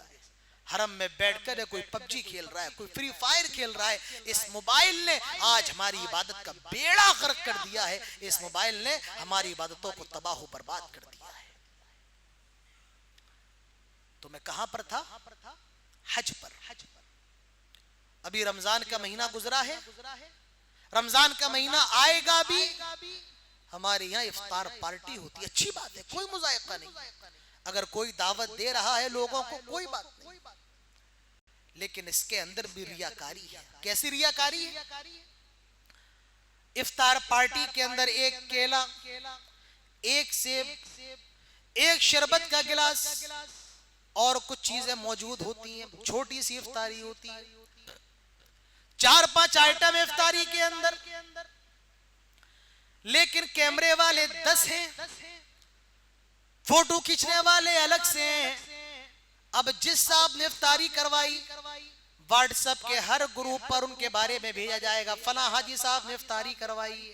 حرم میں بیٹھ کر کوئی پب جی کھیل رہا ہے، کوئی فری فائر کھیل رہا ہے۔ اس موبائل نے آج ہماری عبادت کا بیڑا غرق کر دیا ہے، اس موبائل نے ہماری عبادتوں کو تباہ و برباد کر دیا ہے۔ تو میں کہاں پر تھا؟ حج پر۔ ابھی رمضان کا مہینہ گزرا ہے، رمضان کا مہینہ آئے گا بھی، ہمارے یہاں افطار پارٹی ہوتی ہے، اچھی بات ہے، کوئی مذائقہ نہیں، اگر کوئی دعوت دے رہا ہے لوگوں کو کوئی بات نہیں، لیکن اس کے اندر بھی ریاکاری ہے۔ کیسی ریاکاری ہے؟ افطار پارٹی کے اندر ایک کیلا، ایک سیب، ایک شربت کا گلاس اور کچھ چیزیں موجود ہوتی ہیں، چھوٹی سی افطاری ہوتی ہے، 4-5 آئٹم افطاری کے اندر، لیکن کیمرے والے 10 ہیں، فوٹو کھینچنے والے الگ سے ہیں۔ اب جس صاحب نے افطاری کروائی واٹس ایپ کے ہر گروپ پر ان کے بارے میں بھیجا جائے گا، فلاں حاجی صاحب نے افطاری کروائی،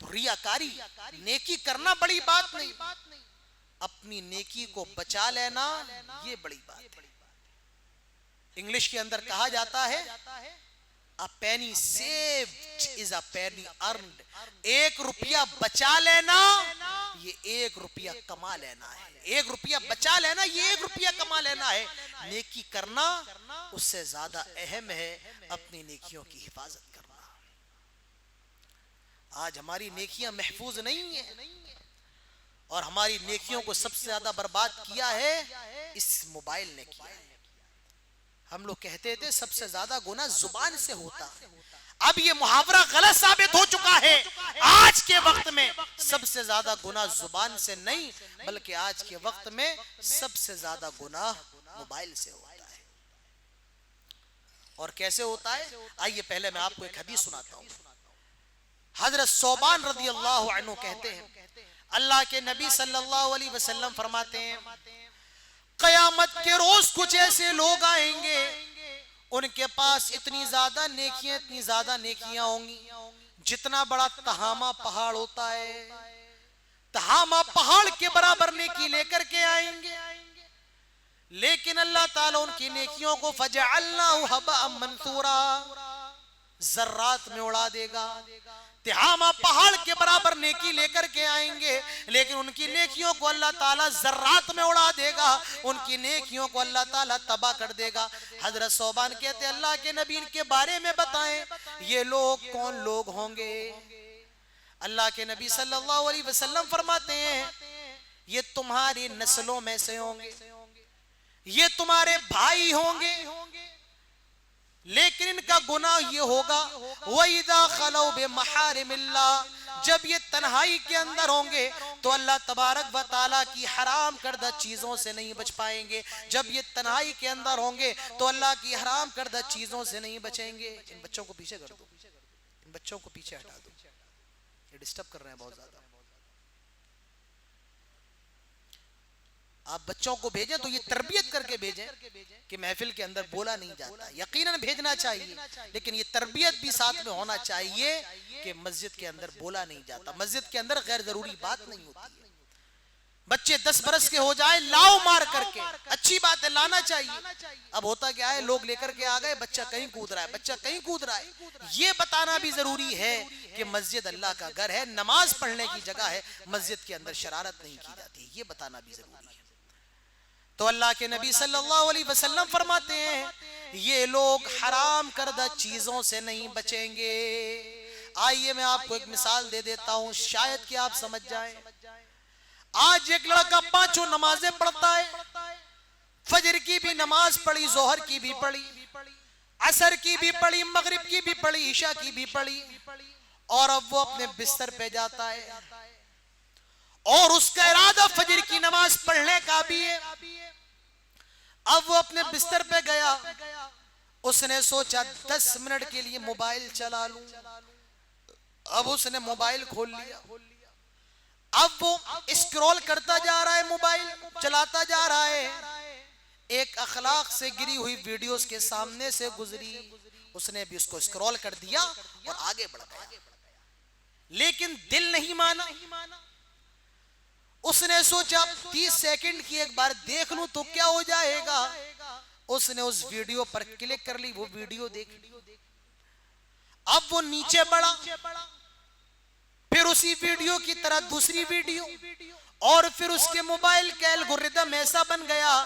تو ریاکاری، نیکی کرنا بڑی بات نہیں، اپنی نیکی کو بچا لینا یہ بڑی بات ہے. انگلش کے اندر کہا جاتا ہے a penny saved is a penny earned. 1 روپیہ بچا لینا یہ 1 روپیہ کما لینا ہے. 1 روپیہ بچا لینا یہ 1 روپیہ کما لینا ہے. نیکی کرنا اس سے زیادہ اہم ہے اپنی نیکیوں کی حفاظت کرنا. آج ہماری نیکیاں محفوظ نہیں ہیں اور ہماری نیکیوں کو سب سے زیادہ برباد کیا ہے اس موبائل نے کیا ہے. ہم لوگ کہتے تھے سب سے زیادہ گناہ زبان سے ہوتا ہے، اب یہ محاورہ غلط ثابت ہو چکا ہے. آج کے وقت میں سب سے زیادہ گناہ زبان سے نہیں بلکہ آج کے وقت میں سب سے زیادہ گناہ موبائل سے ہوتا ہے. اور کیسے ہوتا ہے؟ آئیے پہلے میں آپ کو ایک حدیث سناتا ہوں. حضرت ثوبان رضی اللہ عنہ کہتے ہیں اللہ کے نبی صلی اللہ علیہ وسلم فرماتے ہیں قیامت کے روز کچھ ایسے لوگ آئیں گے ان کے پاس اتنی زیادہ نیکیاں ہوں گی جتنا بڑا تہامہ پہاڑ ہوتا ہے. تہامہ پہاڑ کے برابر نیکی لے کر کے آئیں گے لیکن اللہ تعالیٰ ان کی نیکیوں کو فَجَعَلْنَاهُ هَبَاءً مَنْثُورًا ذرات میں اڑا دے گا. تہامہ پہاڑ کے برابر نیکی لے کر کے آئیں گے لیکن ان کی نیکیوں کو اللہ تعالیٰ ذرات میں اڑا دے گا، ان کی نیکیوں کو اللہ تعالیٰ تباہ کر دے گا. حضرت ثوبان کہتے ہیں اللہ کے نبی ان کے بارے میں بتائیں یہ لوگ کون لوگ ہوں گے؟ اللہ کے نبی صلی اللہ علیہ وسلم فرماتے ہیں یہ تمہاری نسلوں میں سے ہوں گے، یہ تمہارے بھائی ہوں گے لیکن ان کا گناہ یہ ہوگا وَإِذَا خَلَوْا بِمَحَارِمِ اللَّهِ جب یہ تنہائی کے اندر ہوں گے تو اللہ تبارک و تعالیٰ کی حرام کردہ چیزوں سے نہیں بچ پائیں گے. جب یہ تنہائی کے اندر ہوں گے تو اللہ کی حرام کردہ چیزوں سے نہیں بچیں گے. ان بچوں کو پیچھے کر دو، ان بچوں کو پیچھے ہٹا دو، یہ ڈسٹرب کر رہے ہیں بہت زیادہ. آپ بچوں کو بھیجیں تو یہ تربیت کر کے بھیجیں کہ محفل کے اندر بولا نہیں جاتا. یقیناً بھیجنا چاہیے لیکن یہ تربیت بھی ساتھ میں ہونا چاہیے کہ مسجد کے اندر بولا نہیں جاتا، مسجد کے اندر غیر ضروری بات نہیں ہوتی ہے. بچے 10 برس کے ہو جائیں لاؤ مار کر کے، اچھی بات ہے لانا چاہیے. اب ہوتا کیا ہے لوگ لے کر کے آ گئے بچہ کہیں کود رہا ہے، بچہ کہیں کود رہا ہے. یہ بتانا بھی ضروری ہے کہ مسجد اللہ کا گھر ہے، نماز پڑھنے کی جگہ ہے، مسجد کے اندر شرارت نہیں کی جاتی. یہ بتانا بھی ضروری ہے. تو اللہ کے نبی صلی اللہ علیہ وسلم فرماتے ہیں یہ لوگ حرام کردہ چیزوں سے نہیں بچیں گے. آئیے میں آپ کو ایک مثال دے دیتا ہوں شاید کہ آپ سمجھ جائیں. آج ایک لڑکا 5 نمازیں پڑھتا ہے، فجر کی بھی نماز پڑھی، ظہر کی بھی پڑھی، عصر کی بھی پڑھی، مغرب کی بھی پڑھی، عشاء کی بھی پڑھی، اور اب وہ اپنے بستر پہ جاتا ہے اور اس کا ارادہ فجر کی نماز پڑھنے کا بھی ہے. اب وہ اپنے بستر پہ گیا، اس نے سوچا 10 منٹ کے لیے موبائل چلا لوں. اب اس نے موبائل کھول لیا، اب وہ اسکرول کرتا جا رہا ہے، موبائل چلاتا جا رہا ہے. ایک اخلاق سے گری ہوئی ویڈیوز کے سامنے سے گزری، اس نے بھی اس کو اسکرول کر دیا اور آگے بڑھ گیا. لیکن دل نہیں مانا. اس نے سوچا 30 سیکنڈ کی ایک بار دیکھ لوں تو کیا ہو جائے گا. اس نے اس ویڈیو پر کلک کر لی، وہ ویڈیو دیکھ لی. اب وہ نیچے بڑھا، پھر اسی ویڈیو کی طرح دوسری ویڈیو، اور پھر اس کے موبائل کا الگوریتم ایسا بن گیا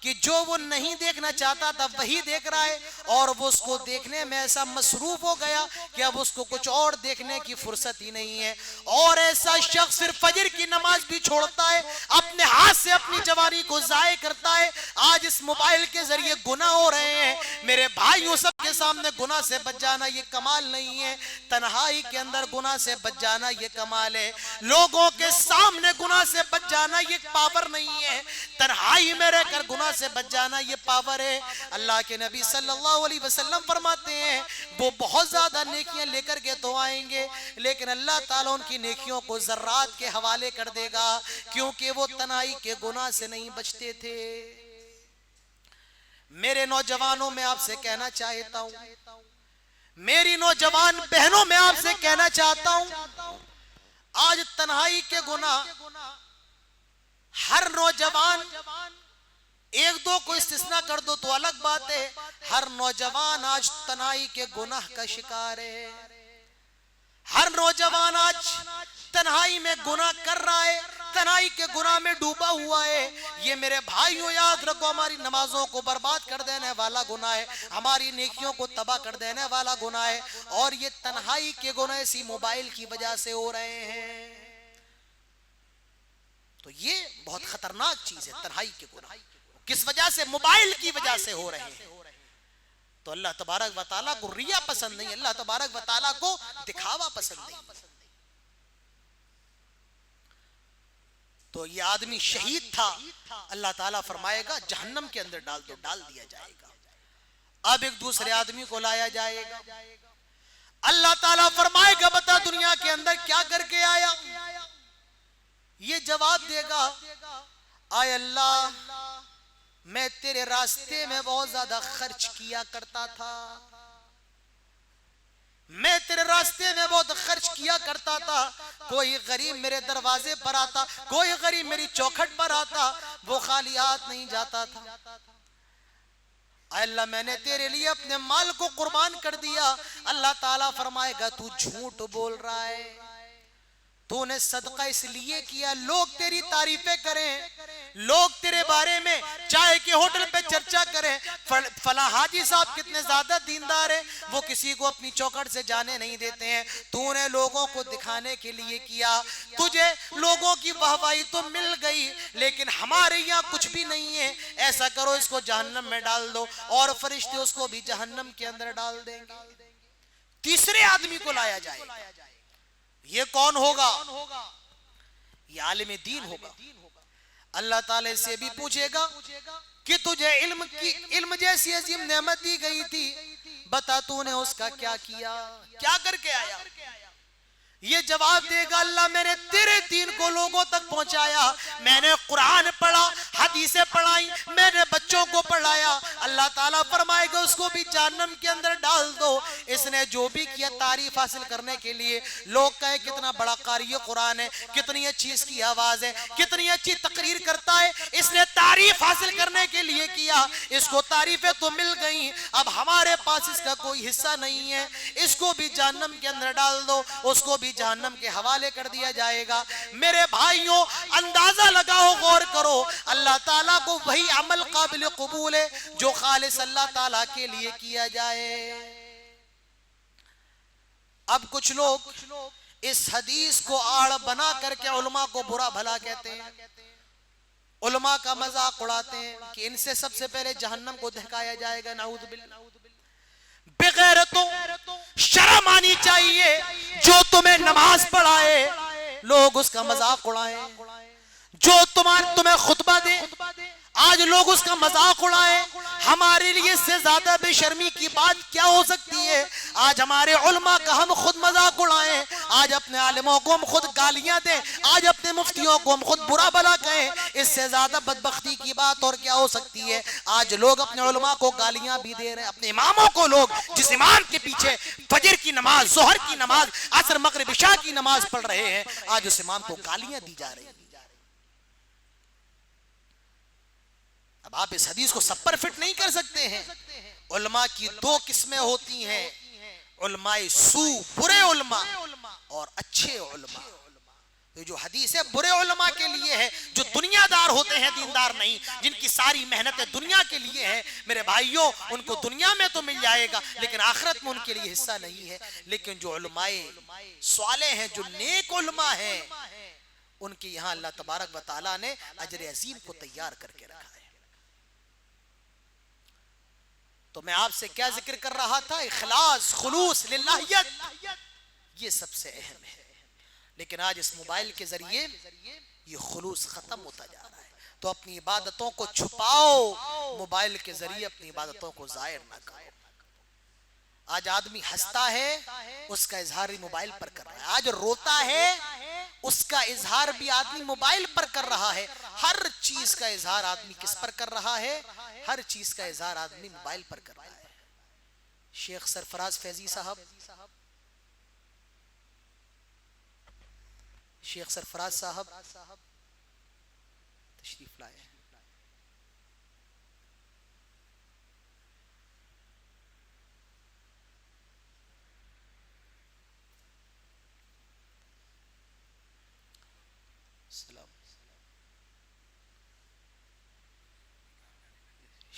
کہ جو وہ نہیں دیکھنا چاہتا تھا وہی دیکھ رہا ہے، اور وہ اس کو دیکھنے میں ایسا مصروف ہو گیا کہ اب اس کو کچھ اور دیکھنے کی فرصت ہی نہیں ہے. اور ایسا شخص صرف فجر کی نماز بھی چھوڑتا ہے، اپنے ہاتھ سے اپنی جوانی کو ضائع کرتا ہے. آج اس موبائل کے ذریعے گناہ ہو رہے ہیں. میرے بھائیوں سب کے سامنے گناہ سے بچ جانا یہ کمال نہیں ہے، تنہائی کے اندر گناہ سے بچ جانا یہ کمال ہے. لوگوں کے سامنے گناہ سے بچ جانا یہ پاور نہیں ہے، تنہائی میں رہ کر گناہ سے بچ جانا یہ پاور ہے. اللہ کے نبی صلی اللہ علیہ وسلم فرماتے ہیں وہ بہت زیادہ نیکیاں لے کر کے تو آئیں گے لیکن اللہ تعالیٰ ان کی نیکیوں کو ذرات کے حوالے کر دے گا کیونکہ وہ تنہائی کے گناہ سے نہیں بچتے تھے. میرے نوجوانوں میں آپ سے کہنا چاہتا ہوں میری نوجوان بہنوں میں آپ سے کہنا چاہتا ہوں آج تنہائی کے گناہ ہر نوجوان، ایک دو کو استثناء کر دو تو الگ بات ہے، ہر نوجوان آج تنہائی کے گناہ کا شکار ہے. ہر نوجوان آج تنہائی میں گناہ کر رہا ہے، تنہائی کے گناہ میں ڈوبا ہوا ہے. یہ میرے بھائیوں یاد رکھو، ہماری نمازوں کو برباد کر دینے والا گناہ ہے، ہماری نیکیوں کو تباہ کر دینے والا گناہ ہے. اور یہ تنہائی کے گناہ اسی موبائل کی وجہ سے ہو رہے ہیں. تو یہ بہت خطرناک چیز ہے. تنہائی کے گناہ کس وجہ سے؟ موبائل کی وجہ سے ہو رہے ہیں. تو اللہ تبارک و تعالیٰ کو ریا پسند نہیں، اللہ تبارک و تعالیٰ کو دکھاوا پسند نہیں. تو یہ آدمی شہید تھا، اللہ تعالیٰ فرمائے گا جہنم کے اندر ڈال دو، ڈال دیا جائے گا. اب ایک دوسرے آدمی کو لایا جائے گا، اللہ تعالیٰ فرمائے گا بتا دنیا کے اندر کیا کر کے آیا؟ یہ جواب دے گا آئے اللہ میں تیرے راستے میں بہت زیادہ خرچ کیا کرتا تھا، میں تیرے راستے میں بہت خرچ کیا کرتا تھا. کوئی غریب میرے دروازے پر آتا، کوئی غریب میری چوکھٹ پر آتا، وہ خالی ہاتھ نہیں جاتا تھا. اے اللہ میں نے تیرے لیے اپنے مال کو قربان کر دیا. اللہ تعالیٰ فرمائے گا تو جھوٹ بول رہا ہے، تو نے صدقہ اس لیے کیا لوگ تیری تعریفیں کریں، لوگ تیرے بارے میں چائے کے ہوٹل پہ چرچا کریں فلاں حاجی صاحب کتنے زیادہ دیندار ہیں، وہ کسی کو اپنی چوکھٹ سے جانے نہیں دیتے ہیں. تو نے لوگوں کو دکھانے کے لیے کیا، تجھے لوگوں کی واہوائی تو مل گئی لیکن ہمارے یہاں کچھ بھی نہیں ہے. ایسا کرو اس کو جہنم میں ڈال دو، اور فرشتے اس کو بھی جہنم کے اندر ڈال دیں گے. تیسرے آدمی کو لایا جائے گا. یہ کون ہوگا؟ یہ عالم دین ہوگا. اللہ تعالیٰ سے بھی پوچھے گا کہ تجھے علم جیسی عظیم نعمت دی گئی تھی، بتا تو نے اس کا کیا کیا، کیا کر کے آیا؟ یہ جواب دے گا اللہ میں نے تیرے دین کو لوگوں تک پہنچایا، میں نے قرآن پڑھا، حدیثیں پڑھائی، میں نے بچوں کو پڑھایا. اللہ تعالیٰ فرمائے گا اس کو بھی جہنم کے اندر ڈال دو. اس نے جو بھی کیا تعریف حاصل کرنے کے لیے، لوگ کہے کتنا بڑا قاری قرآن ہے، کتنی اچھی اس کی آواز ہے، کتنی اچھی تقریر کرتا ہے، اس نے تعریف حاصل کرنے کے لیے کیا، اس کو تعریفیں تو مل گئیں، اب ہمارے پاس اس کا کوئی حصہ نہیں ہے. اس کو بھی جہنم کے اندر ڈال دو، اس کو بھی جہنم کے حوالے کر دیا جائے گا. میرے بھائیوں اندازہ لگاؤ، غور کرو، اللہ تعالیٰ کو وہی عمل قابل قبول ہے جو خالص اللہ تعالیٰ کے لیے کیا جائے. اب کچھ لوگ اس حدیث کو آڑ بنا کر کے علماء کو برا بھلا کہتے ہیں، علماء کا مذاق اڑاتے ہیں کہ ان سے سب سے پہلے جہنم کو دہکایا جائے گا. نعوذ باللہ. بغیرتوں شرم آنی چاہیے، جو تمہیں نماز پڑھائے لوگ اس کا مذاق اڑائیں، جو تمہیں خطبہ دے آج لوگ اس کا مذاق اڑائیں. ہمارے لیے اس سے زیادہ بے شرمی کی بات کیا ہو سکتی ہے؟ آج ہمارے علماء کا ہم خود مذاق اڑائیں، آج اپنے عالموں کو ہم خود گالیاں دیں، آج اپنے مفتیوں کو ہم خود برا بھلا کہیں. اس سے زیادہ بدبختی کی بات اور کیا ہو سکتی ہے؟ آج لوگ اپنے علماء کو گالیاں بھی دے رہے ہیں، اپنے اماموں کو لوگ جس امام کے پیچھے فجر کی نماز، ظہر کی نماز، عصر مغرب عشاء کی نماز پڑھ رہے ہیں، آج اس امام کو گالیاں دی جا رہی ہیں. اب آپ اس حدیث کو سب پر فٹ نہیں کر سکتے ہیں. علماء کی دو قسمیں ہوتی ہیں، علماء سو برے علماء اور اچھے علماء. یہ جو حدیث ہے برے علماء کے لیے ہے، جو دنیا دار ہوتے ہیں، دیندار نہیں، جن کی ساری محنتیں دنیا کے لیے ہیں. میرے بھائیوں ان کو دنیا میں تو مل جائے گا لیکن آخرت میں ان کے لیے حصہ نہیں ہے. لیکن جو علماء صالح ہیں، جو نیک علماء ہیں، ان کے یہاں اللہ تبارک و تعالیٰ نے اجر عظیم کو تیار کر کے رکھا ہے. تو میں آپ سے کیا ذکر کر رہا تھا؟ اخلاص، خلوص، للہیت، یہ سب سے اہم ہے. لیکن آج اس موبائل کے ذریعے یہ خلوص ختم ہوتا جا رہا ہے. تو اپنی عبادتوں کو چھپاؤ، موبائل کے ذریعے اپنی عبادتوں کو ظاہر نہ کرو. آج آدمی ہنستا ہے اس کا اظہار موبائل پر کر رہا ہے، آج روتا ہے اس کا اظہار بھی آدمی موبائل پر کر رہا ہے. ہر چیز کا اظہار آدمی کس پر کر رہا ہے؟ ہر چیز کا اظہار آدمی موبائل پر کر رہا ہے. شیخ سرفراز فیضی صاحب، شیخ سرفراز صاحب تشریف لائے ہیں۔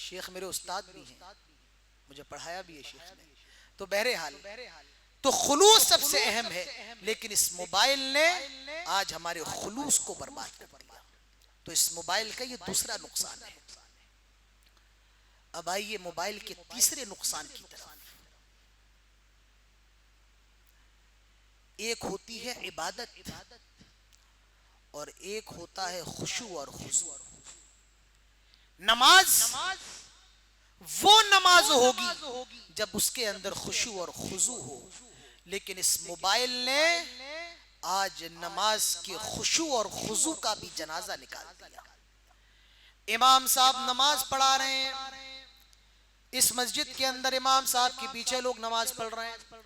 شیخ میرے استاد بھی ہیں، مجھے پڑھایا بھی ہے شیخ نے۔ تو بہرحال تو خلوص سب سے اہم ہے، لیکن اس موبائل نے آج ہمارے خلوص کو برباد کر دیا۔ تو اس موبائل کا یہ دوسرا نقصان ہے۔ اب آئیے موبائل کے تیسرے نقصان کی طرف۔ ایک ہوتی ہے عبادت اور ایک ہوتا ہے خشوع اور خضوع۔ نماز وہ نماز ہوگی جب اس کے اندر خشوع اور خضوع ہو، لیکن اس موبائل نے آج نماز کے خشوع اور خضوع کا بھی جنازہ نکال دیا۔ امام صاحب نماز پڑھا رہے ہیں، اس مسجد کے اندر امام صاحب کے پیچھے لوگ نماز پڑھ رہے ہیں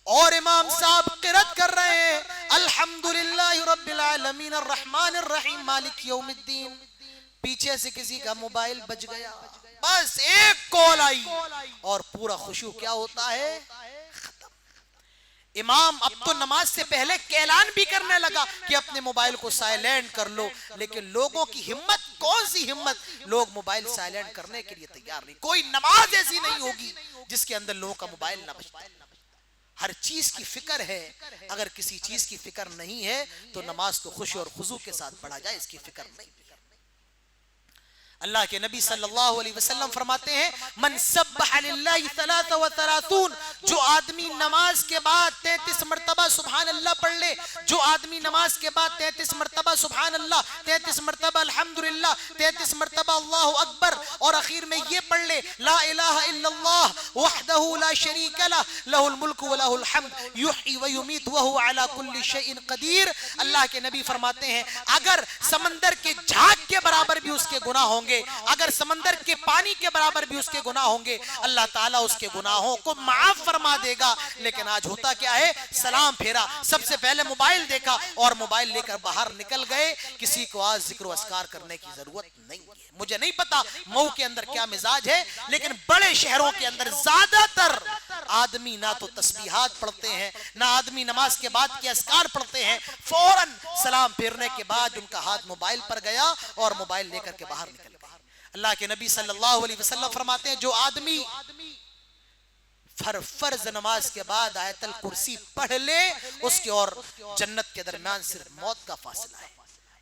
اور امام صاحب قرات کر رہے ہیں الحمدللہ رب العالمین الرحمن الرحیم مالک یوم الدین۔ پیچھے سے کسی کا موبائل بج گیا، بس ایک کال آئی اور پورا خشوع کیا ہوتا ہے، ختم۔ امام اب تو نماز سے پہلے اعلان بھی کرنے لگا کہ اپنے موبائل کو سائلنٹ کر لو، لیکن لوگوں کی ہمت، کون سی ہمت، لوگ موبائل سائلنٹ کرنے کے لیے تیار نہیں۔ کوئی نماز ایسی نہیں ہوگی جس کے اندر لوگوں کا موبائل نہ بجتا۔ ہر چیز کی فکر ہے، اگر کسی چیز کی فکر نہیں ہے تو نماز تو خشوع اور خضوع کے ساتھ پڑھا جائے، اس کی فکر نہیں۔ اللہ کے نبی صلی اللہ علیہ وسلم فرماتے ہیں من سبح للہ 33، جو آدمی نماز کے بعد 33 مرتبہ سبحان اللہ پڑھ لے، جو آدمی نماز کے بعد 33 مرتبہ سبحان اللہ، 33 مرتبہ الحمدللہ، 33 مرتبہ اللہ اکبر اور اخیر میں یہ پڑھ لے لا الہ الا اللہ وحدہ لا شریک لہ لہ الملک ولہ الحمد یحیی ویمیت وہو علی کل شیء قدیر۔ اللہ کے نبی فرماتے ہیں اگر سمندر کے جھاگ کے برابر بھی اس کے گناہ ہوں گے، اگر سمندر کے پانی کے برابر بھی اس کے گناہ ہوں گے، اللہ تعالیٰ اس کے گناہوں کو معاف فرما دے گا۔ لیکن آج ہوتا کیا ہے، سلام پھیرا، سب سے پہلے موبائل دیکھا اور موبائل لے کر باہر نکل گئے۔ کسی کو آج ذکر و اذکار کرنے کی ضرورت نہیں ہے۔ مجھے نہیں پتا مئو کے اندر کیا مزاج ہے، لیکن بڑے شہروں کے اندر زیادہ تر آدمی نہ تو تسبیحات پڑھتے ہیں، نہ آدمی نماز کے بعد کے اذکار پڑھتے ہیں، فوراً سلام پھیرنے کے بعد ان کا ہاتھ موبائل پر گیا اور موبائل لے کر کے باہر نکل گئے۔ اللہ کے نبی صلی اللہ علیہ وسلم فرماتے ہیں جو آدمی فرض نماز کے بعد آیت الکرسی پڑھ لے، اس کے اور جنت کے درمیان صرف موت کا فاصلہ ہے۔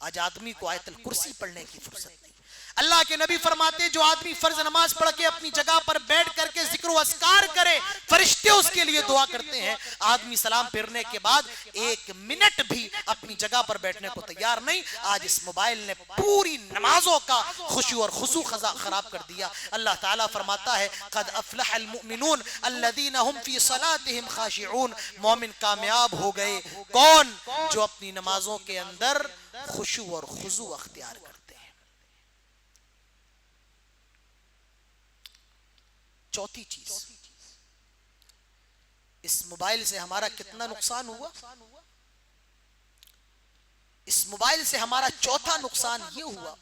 آج آدمی کو آیت الکرسی پڑھنے کی فرصت نہیں۔ اللہ کے نبی فرماتے ہیں جو آدمی فرض نماز پڑھ کے اپنی جگہ پر بیٹھ کر کے ذکر و اذکار کرے، فرشتے اس کے لیے دعا کرتے ہیں۔ آدمی سلام پھیرنے کے بعد ایک منٹ بھی اپنی جگہ پر بیٹھنے کو تیار نہیں۔ آج اس موبائل نے پوری نمازوں کا خشوع اور خضوع خراب کر دیا۔ اللہ تعالیٰ فرماتا ہے قد افلح المؤمنون الذین هم فی صلاتهم خاشعون، مومن کامیاب ہو گئے کون؟ جو اپنی نمازوں کے اندر خشوع اور خضوع اختیار کرتے ہیں۔ چوتھی چیز، اس موبائل سے ہمارا کتنا نقصان ہوا؟ اس موبائل سے ہمارا چوتھا نقصان یہ ہوا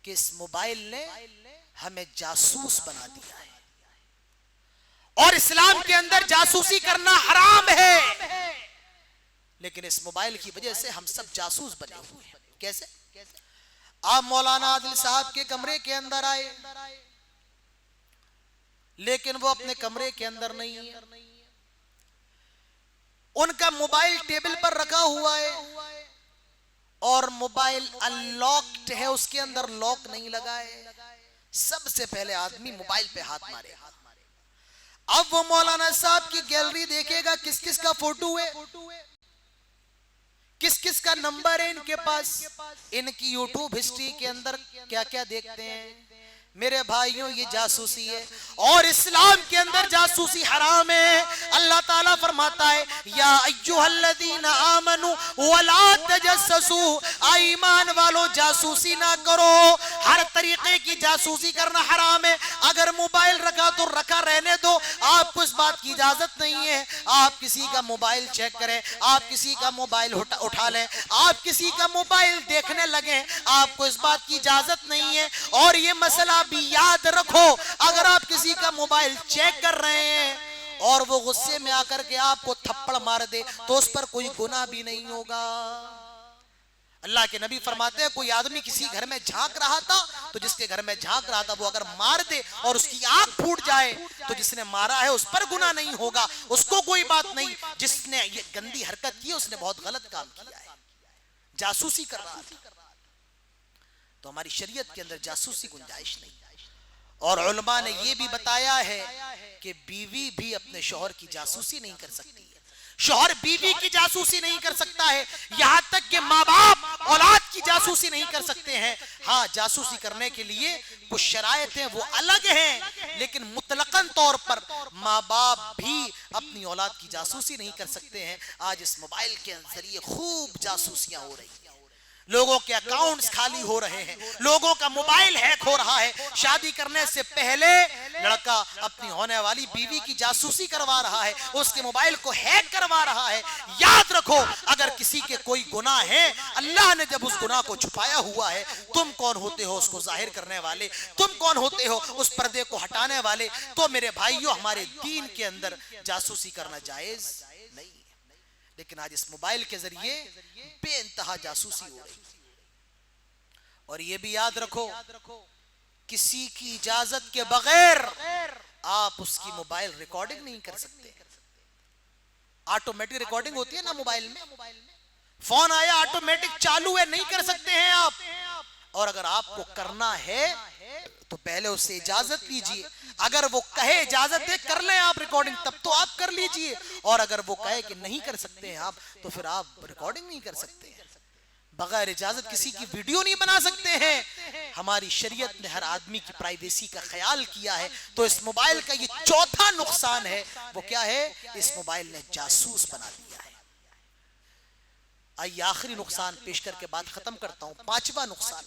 کہ اس موبائل نے ہمیں جاسوس بنا دیا ہے، اور اسلام کے اندر جاسوسی کرنا حرام ہے، لیکن اس موبائل کی وجہ سے ہم سب جاسوس بنے ہوئے ہیں۔ کیسے؟ آپ مولانا عادل صاحب کے کمرے کے اندر آئے، لیکن وہ اپنے کمرے کے اندر نہیں ہے، ان کا موبائل ٹیبل پر رکھا ہوا ہے اور موبائل انلاکڈ ہے، اس کے اندر لاک نہیں لگا ہے۔ سب سے پہلے آدمی موبائل پہ ہاتھ مارے گا۔ اب وہ مولانا صاحب کی گیلری دیکھے گا کس کس کا فوٹو ہے، کس کس کا نمبر ہے ان کے پاس، ان کی یوٹیوب ہسٹری کے اندر کیا کیا دیکھتے ہیں۔ میرے بھائیوں یہ جاسوسی ہے، اور اسلام کے اندر جاسوسی حرام ہے۔ اللہ تعالیٰ فرماتا ہے یا ایھا الذین آمنوا ولا تجسسوا، ایمان والو جاسوسی نہ کرو، ہر طریقے کی جاسوسی کرنا حرام ہے. اگر موبائل رکھا تو رکھا رہنے دو, آپ کو اس بات کی اجازت نہیں ہے آپ کسی کا موبائل چیک کریں, آپ کسی کا موبائل اٹھا لیں, آپ کسی کا موبائل دیکھنے لگیں, آپ کو اس بات کی اجازت نہیں ہے. اور یہ مسئلہ بھی یاد رکھو, اگر آپ کسی کا موبائل چیک کر رہے ہیں اور وہ غصے میں آ کر کے آپ کو تھپڑ مار دے تو اس پر کوئی گناہ بھی نہیں ہوگا. اللہ کے نبی فرماتے ہیں کوئی آدمی کسی گھر میں جھانک رہا تھا تو جس کے گھر میں جھانک رہا تھا وہ اگر مار دے اور اس کی آنکھ پھوٹ جائے تو جس نے مارا ہے اس پر گناہ نہیں ہوگا, اس کو کوئی بات نہیں. جس نے یہ گندی حرکت کی اس نے بہت غلط کام کیا ہے, جاسوسی کر رہا تھا. تو ہماری شریعت کے اندر جاسوسی گنجائش نہیں. اور علماء نے یہ بھی بتایا ہے کہ بیوی بھی اپنے شوہر کی جاسوسی نہیں کر سکتی ہے, شوہر بیوی کی جاسوسی نہیں کر سکتا ہے, یہاں تک کہ ماں باپ اولاد کی جاسوسی نہیں کر سکتے ہیں. ہاں جاسوسی کرنے کے لیے کچھ شرائط ہیں وہ الگ ہیں, لیکن مطلقاً طور پر ماں باپ بھی اپنی اولاد کی جاسوسی نہیں کر سکتے ہیں. آج اس موبائل کے ذریعے خوب جاسوسیاں ہو رہی ہیں, لوگوں کے اکاؤنٹس خالی ہو رہے ہیں, لوگوں کا موبائل ہیک ہو رہا ہے. شادی کرنے سے پہلے لڑکا اپنی ہونے والی بیوی کی جاسوسی کروا رہا ہے, اس کے موبائل کو ہیک کروا رہا ہے. یاد رکھو اگر کسی کے کوئی گناہ ہے, اللہ نے جب اس گناہ کو چھپایا ہوا ہے, تم کون ہوتے ہو اس کو ظاہر کرنے والے, تم کون ہوتے ہو اس پردے کو ہٹانے والے. تو میرے بھائیو ہمارے دین کے اندر جاسوسی کرنا جائز نہیں ہے, لیکن آج اس موبائل کے ذریعے بے انتہا جاسوسی ہو رہی. اور یہ بھی یاد رکھو کسی کی اجازت کے بغیر آپ اس کی موبائل ریکارڈنگ نہیں کر سکتے. آٹومیٹک ریکارڈنگ ہوتی ہے نا موبائل میں, فون آیا آٹومیٹک چالو ہے, نہیں کر سکتے ہیں آپ. اور اگر آپ کو کرنا ہے تو پہلے اس سے اجازت لیجئے, اگر وہ کہے اجازت دے کر لیں آپ ریکارڈنگ تب تو آپ کر لیجئے, اور اگر وہ کہے کہ نہیں کر سکتے ہیں آپ تو پھر آپ ریکارڈنگ نہیں کر سکتے ہیں. بغیر اجازت کسی کی ویڈیو نہیں بنا سکتے ہیں. ہماری شریعت نے ہر آدمی کی پرائیویسی کا خیال کیا ہے. تو اس موبائل کا یہ چوتھا نقصان ہے, وہ کیا ہے, اس موبائل نے جاسوس بنا دیا ہے. آئیے آخری نقصان پیش کر کے بات ختم کرتا ہوں, پانچواں نقصان,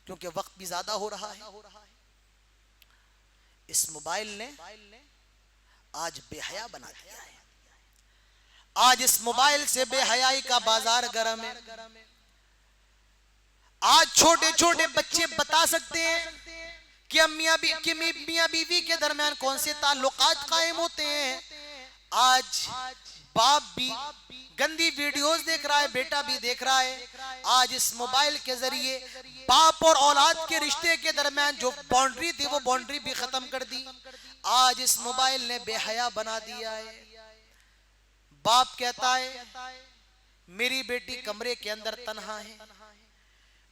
کیونکہ وقت بھی زیادہ ہو رہا ہے. اس موبائل نے آج بے حیا بنا دیا ہے. آج اس موبائل سے بے حیائی کا بازار گرم ہے. آج چھوٹے چھوٹے بچے بتا سکتے ہیں کہ میاں بیوی کے درمیان کون سے تعلقات قائم ہوتے ہیں. آج باپ بھی گندی ویڈیوز دیکھ رہا ہے, بیٹا بھی دیکھ رہا ہے. آج اس موبائل کے ذریعے باپ اور اولاد کے رشتے کے درمیان جو باؤنڈری تھی وہ باؤنڈری بھی ختم کر دی. آج اس موبائل نے بے حیا بنا دیا ہے. باپ کہتا ہے میری بیٹی کمرے کے اندر تنہا ہے,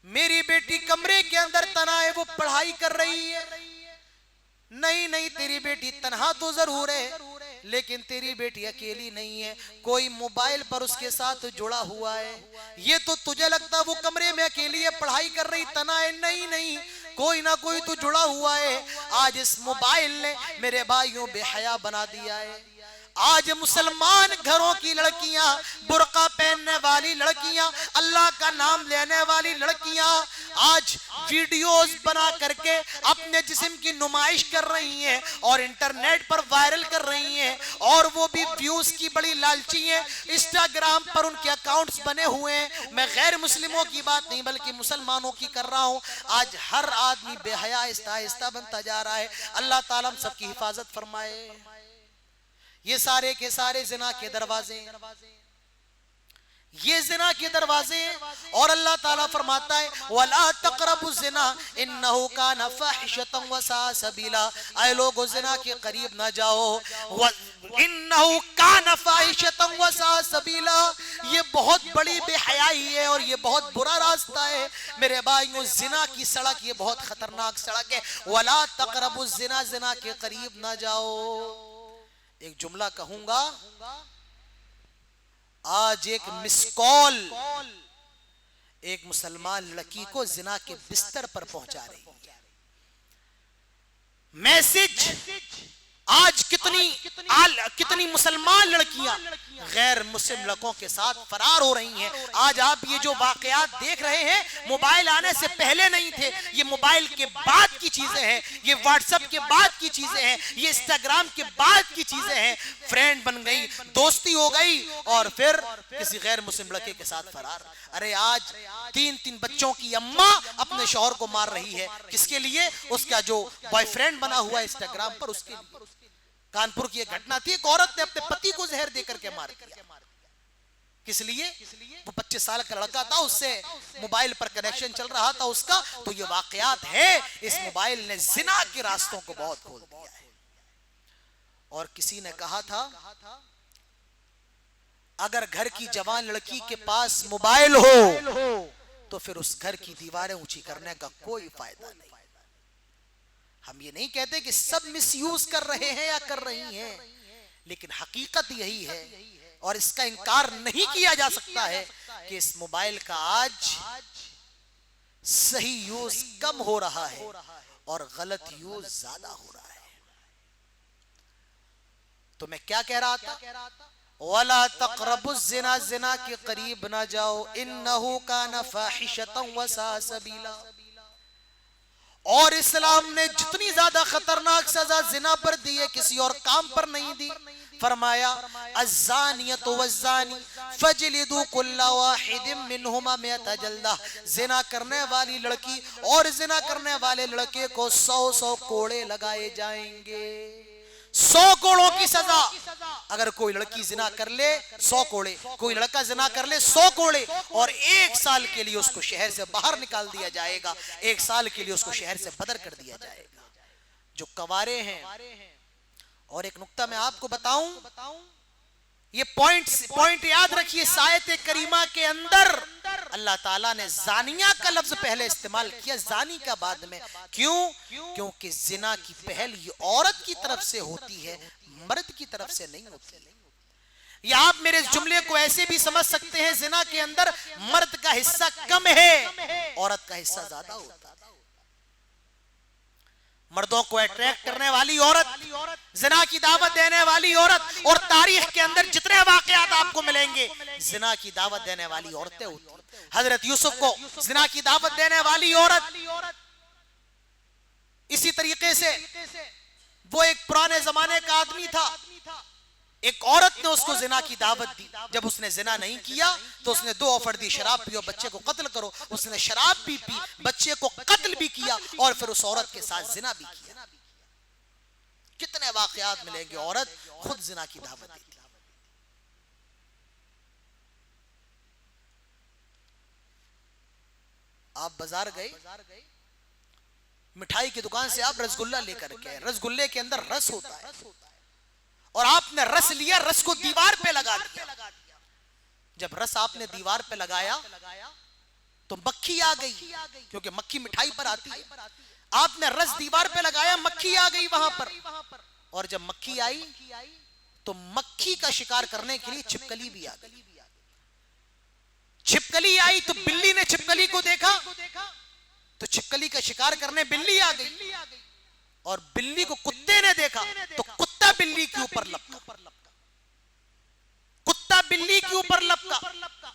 میری بیٹی کمرے کے اندر تنہا ہے, وہ پڑھائی کر رہی ہے. نہیں تیری بیٹی تنہا تو ضرور ہے لیکن تیری بیٹی اکیلی نہیں ہے, کوئی موبائل پر اس کے ساتھ جڑا ہوا ہے. یہ تو تجھے لگتا وہ کمرے میں اکیلی ہے, پڑھائی کر رہی, تنہا ہے. نہیں کوئی نہ کوئی تو جڑا ہوا ہے. آج اس موبائل نے میرے بھائیوں بے حیا بنا دیا ہے. آج مسلمان گھروں کی لڑکیاں, برقع پہننے والی لڑکیاں, اللہ کا نام لینے والی لڑکیاں آج ویڈیوز بنا کر کے اپنے جسم کی نمائش کر رہی ہیں اور انٹرنیٹ پر وائرل کر رہی ہیں, اور وہ بھی ویوز کی بڑی لالچی ہیں. انسٹاگرام پر ان کے اکاؤنٹس بنے ہوئے ہیں. میں غیر مسلموں کی بات نہیں بلکہ مسلمانوں کی کر رہا ہوں. آج ہر آدمی بے حیا آہستہ آہستہ بنتا جا رہا ہے. اللہ تعالیٰ ہم سب کی حفاظت فرمائے. یہ سارے کے سارے زنا کے دروازے, یہ زنا کے دروازے, اور اللہ تعالیٰ فرماتا ہے وَلَا تَقْرَبُوا الزِّنَا إِنَّهُ كَانَ فَاحِشَةً وَسَاءَ سَبِيلًا. اے لوگو زنا کے قریب نہ جاؤ, إِنَّهُ كَانَ فَاحِشَةً وَسَاءَ سَبِيلًا. یہ بہت بڑی بے حیائی ہے اور یہ بہت برا راستہ ہے. میرے بھائیوں زنا کی سڑک یہ بہت خطرناک سڑک ہے. وَلَا تَقْرَبُوا الزِّنَا, زنا کے قریب نہ جاؤ. ایک جملہ کہوں گا, آج ایک مس کال ایک مسلمان لڑکی کو زنا کے بستر پر پہنچا رہی ہے. میسج آج کتنی مسلمان لڑکیاں غیر مسلم لڑکوں کے ساتھ فرار ہو رہی ہیں. آج آپ یہ جو واقعات دیکھ رہے ہیں موبائل آنے سے پہلے نہیں تھے, یہ موبائل کے بعد کی چیزیں ہیں, یہ واٹس ایپ کے بعد کی چیزیں ہیں, یہ انسٹاگرام کے بعد کی چیزیں ہیں. فرینڈ بن گئی, دوستی ہو گئی اور پھر کسی غیر مسلم لڑکے کے ساتھ فرار. ارے آج 3 بچوں کی اماں اپنے شوہر کو مار رہی ہے. کس کے لیے؟ اس کا جو بوائے فرینڈ بنا ہوا ہے انسٹاگرام پر, اس کے لیے. کانپور کی ایک گھٹنا تھی, ایک عورت نے اپنے پتی کو زہر دے کر کے مار دیا. کس لیے؟ وہ 25 سال کا لڑکا تھا, اس سے موبائل پر کنیکشن چل رہا تھا اس کا. تو یہ واقعات ہے, اس موبائل نے زنا کے راستوں کو بہت کھول دیا ہے. اور کسی نے کہا تھا اگر گھر کی جوان لڑکی کے پاس موبائل ہو تو پھر اس گھر کی دیواریں اونچی کرنے کا کوئی فائدہ نہیں. ہم یہ نہیں کہتے کہ سب مس یوز کر رہے ہیں یا کر رہی ہیں, لیکن حقیقت یہی ہے اور اس کا انکار نہیں کیا جا سکتا ہے کہ اس موبائل کا آج صحیح یوز کم ہو رہا ہے اور غلط یوز زیادہ ہو رہا ہے. تو میں کیا کہہ رہا تھا؟ وَلَا تَقْرَبُوا الزِّنَا, زنا کے قریب نہ جاؤ, إِنَّهُ كَانَ فَاحِشَةً وَسَاءَ سَبِيلًا. اور اسلام نے جتنی زیادہ خطرناک سزا زنا پر دی ہے کسی اور کام پر نہیں دی. فرمایا الزانیۃ والزانی فجلدوا کل واحد منہما 100 جلدہ. زنا کرنے والی لڑکی اور زنا کرنے والے لڑکے کو 100 کوڑے لگائے جائیں گے. 100 کوڑوں کی سزا. اگر کوئی لڑکی زنا کر لے 100 کوڑے, کوئی لڑکا زنا کر لے 100 کوڑے, اور 1 سال کے لیے اس کو شہر سے باہر نکال دیا جائے گا, 1 سال کے لیے اس کو شہر سے بدر کر دیا جائے گا. جو کوارے ہیں, اور ایک نکتہ میں آپ کو بتاؤں, یہ پوائنٹ یاد رکھیے, اس آیت کریمہ کے اندر اللہ تعالیٰ نے زانیہ کا لفظ پہلے استعمال کیا, زانی کا بعد میں. کیوں؟ کیونکہ زنا کی پہل یہ عورت کی طرف سے ہوتی ہے, مرد کی طرف سے نہیں ہوتی. یا آپ میرے اس جملے کو ایسے بھی سمجھ سکتے ہیں, زنا کے اندر مرد کا حصہ کم ہے, عورت کا حصہ زیادہ ہوتا ہے. مردوں کو اٹریکٹ کرنے والی عورت, زنا کی دعوت دینے والی عورت, اور تاریخ کے اندر جتنے واقعات آپ کو ملیں گے زنا کی دعوت دینے والی عورتیں ہوتی. حضرت یوسف کو زنا کی دعوت دینے والی عورت. اسی طریقے سے وہ ایک پرانے زمانے کا آدمی تھا, ایک عورت نے اس کو زنا کی دعوت دی. جب اس نے زنا نہیں کیا تو اس نے 2 آفر دی, شراب پیو, بچے کو قتل کرو. اس نے شراب بھی پی, بچے کو قتل بھی کیا, اور پھر اس عورت کے ساتھ زنا بھی کیا. کتنے واقعات ملیں گے عورت خود زنا کی دعوت دیتی. آپ بازار گئے, مٹھائی کی دکان سے آپ رسگلہ لے کر کے, رسگلے کے اندر رس ہوتا ہے, اور آپ نے رس لیا, رس کو دیوار پہ لگا دیا. جب رس آپ نے دیوار پہ لگایا تو مکھی آ گئی, کیونکہ مکھی مٹھائی پر آتی ہے. آپ نے رس دیوار پہ لگایا, مکھی آ گئی وہاں پر, اور جب مکھی آئی تو مکھی کا شکار کرنے کے لیے چھپکلی بھی آ گئی. چھپکلی آئی تو بلی نے چھپکلی کو دیکھا تو چھپکلی کا شکار کرنے بلی آ گئی, اور بلی کو کتے نے دیکھا تو کتا بلی کے اوپر لپکا, کتا بلی کے اوپر لپکا.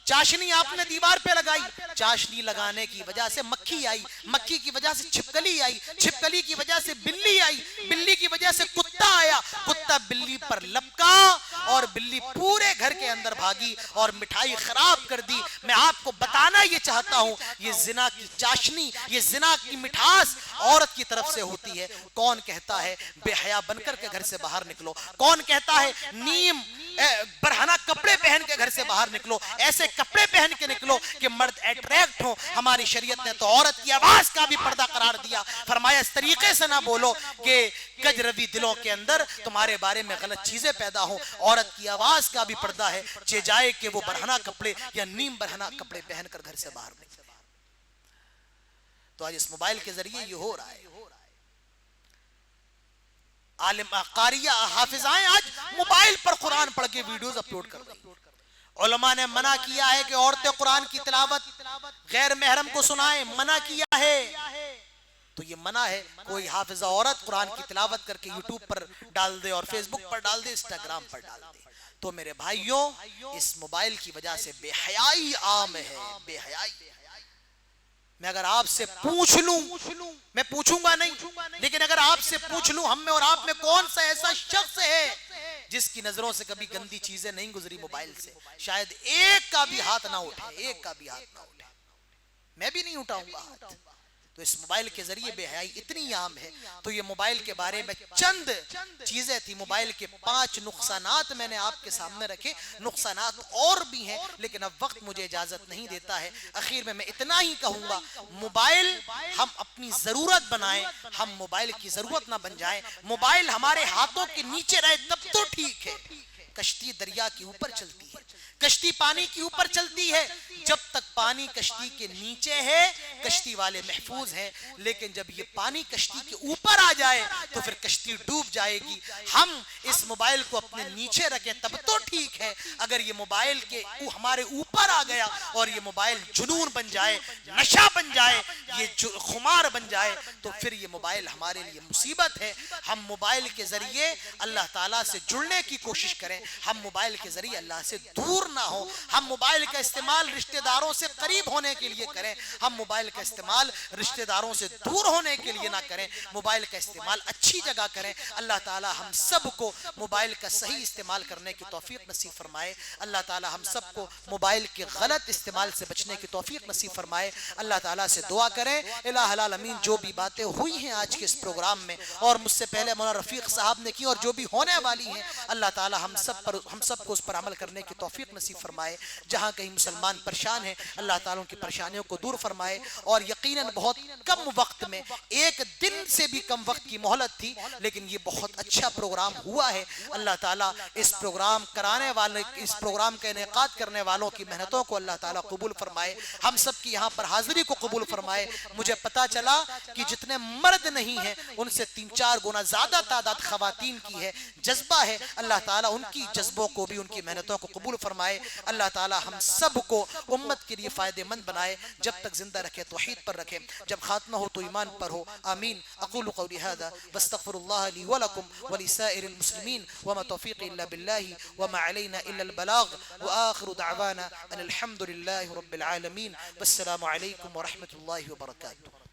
چاشنی آپ نے دیوار پہ لگائی, چاشنی لگانے کی وجہ سے مکھی آئی, مکھی کی وجہ سے چھپکلی آئی, چھپکلی کی وجہ سے بلی آئی, بلی کی وجہ سے کتا آیا, کتا بلی پر لپکا, اور بلی پورے گھر کے اندر بھاگی اور مٹھائی خراب کر دی. میں آپ کو بتانا یہ چاہتا ہوں, یہ زنا کی چاشنی, یہ زنا کی مٹھاس عورت کی طرف سے ہوتی ہے. کون کہتا ہے بے حیا بن کر کے گھر سے باہر نکلو؟ کون کہتا ہے نیم برہنہ کپڑے پہن کے گھر سے باہر نکلو؟ ایسے کپڑے پہن کے نکلو کہ مرد اٹریکٹ ہو. ہماری شریعت نے تو عورت کی آواز کا بھی پردہ قرار دیا. فرمایا اس طریقے سے نہ بولو کہ کجروی دلوں کے اندر تمہارے بارے میں غلط چیزیں پیدا ہوں. عورت کی آواز کا بھی پردہ ہے, چہ جائے کہ وہ برہنہ کپڑے یا نیم برہنہ کپڑے پہن کر گھر سے باہر نکلے. تو آج اس موبائل کے ذریعے یہ ہو رہا ہے. عالم قاریہ حافظائیں آج موبائل پر قرآن پڑھ کے ویڈیوز اپلوڈ کر رہی ہیں. علماء نے منع کیا ہے کہ عورتیں قرآن کی تلاوت غیر محرم کو سنائیں, منع کیا ہے. تو یہ منع ہے کوئی حافظہ عورت قرآن کی تلاوت کر کے یوٹیوب پر ڈال دے اور فیس بک پر ڈال دے، انسٹاگرام پر ڈال دے۔ تو میرے بھائیوں، اس موبائل کی وجہ سے بے حیائی عام ہے، بے حیائی۔ میں اگر آپ سے پوچھ لوں، میں پوچھوں گا نہیں، لیکن اگر آپ سے پوچھ لوں ہم میں اور آپ میں کون سا ایسا شخص ہے جس کی نظروں سے کبھی گندی چیزیں نہیں گزری موبائل سے، شاید ایک کا بھی ہاتھ نہ اٹھے، ایک کا بھی ہاتھ نہ اٹھے، میں بھی نہیں اٹھاؤں گا ہاتھ۔ تو اس موبائل کے ذریعے بے حیائی اتنی عام ہے۔ تو یہ موبائل کے بارے میں چند چیزیں تھی، موبائل کے 5 نقصانات میں نے آپ کے سامنے رکھے۔ نقصانات اور بھی ہیں لیکن اب وقت مجھے اجازت نہیں دیتا ہے۔ اخیر میں اتنا ہی کہوں گا، موبائل ہم اپنی ضرورت بنائیں، ہم موبائل کی ضرورت نہ بن جائیں۔ موبائل ہمارے ہاتھوں کے نیچے رہے تب تو ٹھیک ہے۔ کشتی دریا کے اوپر چلتی ہے، کشتی پانی کے اوپر چلتی ہے، جب تک پانی کشتی کے نیچے ہے کشتی والے محفوظ ہیں، لیکن جب یہ پانی کشتی کے اوپر آ جائے تو پھر کشتی ڈوب جائے گی۔ ہم اس موبائل کو اپنے نیچے رکھیں تب تو ٹھیک ہے، اگر یہ موبائل کے ہمارے اوپر آ گیا اور یہ موبائل جنون بن جائے، نشہ بن جائے، یہ خمار بن جائے تو پھر یہ موبائل ہمارے لیے مصیبت ہے۔ ہم موبائل کے ذریعے اللہ تعالیٰ سے جڑنے کی کوشش کریں، ہم موبائل کے ذریعے اللہ سے دور نہ ہو۔ ہم موبائل کا استعمال رشتہ داروں سے قریب ہونے کے لیے کریں، ہم موبائل کا استعمال رشتہ داروں سے دور ہونے کے لیے نہ کریں۔ موبائل کا استعمال اچھی جگہ کریں۔ اللہ تعالی ہم سب کو موبائل کا صحیح استعمال کرنے کی توفیق نصیب فرمائے۔ اللہ تعالی ہم سب کو موبائل کے غلط استعمال سے بچنے کی توفیق نصیب فرمائے۔ اللہ تعالی سے دعا کریں، الہ العالمین جو بھی باتیں ہوئی ہیں آج کے اس پروگرام میں اور مجھ سے پہلے مولانا رفیق صاحب نے کی اور جو بھی ہونے والی ہیں، اللہ تعالی ہم سب کو اس پر عمل کرنے کی توفیق نصیب فرمائے۔ جہاں کہیں مسلمان پریشان ہیں اللہ تعالیٰ ان کی پریشانیوں کو دور فرمائے، اور یقیناً بہت کم وقت میں، 1 دن سے بھی کم وقت کی مہلت تھی لیکن یہ بہت اچھا پروگرام ہوا ہے۔ اللہ تعالیٰ اس پروگرام کرانے والے، اس پروگرام کا انعقاد کرنے والوں کی محنتوں کو اللہ تعالیٰ قبول فرمائے، ہم سب کی یہاں پر حاضری کو قبول فرمائے۔ مجھے پتا چلا کہ جتنے مرد نہیں ہیں ان سے 3-4 گنا زیادہ تعداد خواتین کی ہے، جذبہ ہے۔ اللہ تعالیٰ ان کی جذبوں کو بھی، ان کی محنتوں کو قبول فرمائے۔ اللہ تعالیٰ ہم سب کو امت کے لیے فائدہ مند بنائے، جب تک زندہ رکھے توحید پر رکھے، جب خاتمہ ہو تو ایمان پر ہو۔ آمین۔ اقول قولی ھذا واستغفر اللہ لی ولکم ولسائر المسلمین وما توفیقی الا باللہ وما علینا الا البلاغ وآخر دعوانا ان الحمد للہ رب العالمین۔ والسلام علیکم ورحمۃ اللہ وبرکاتہ۔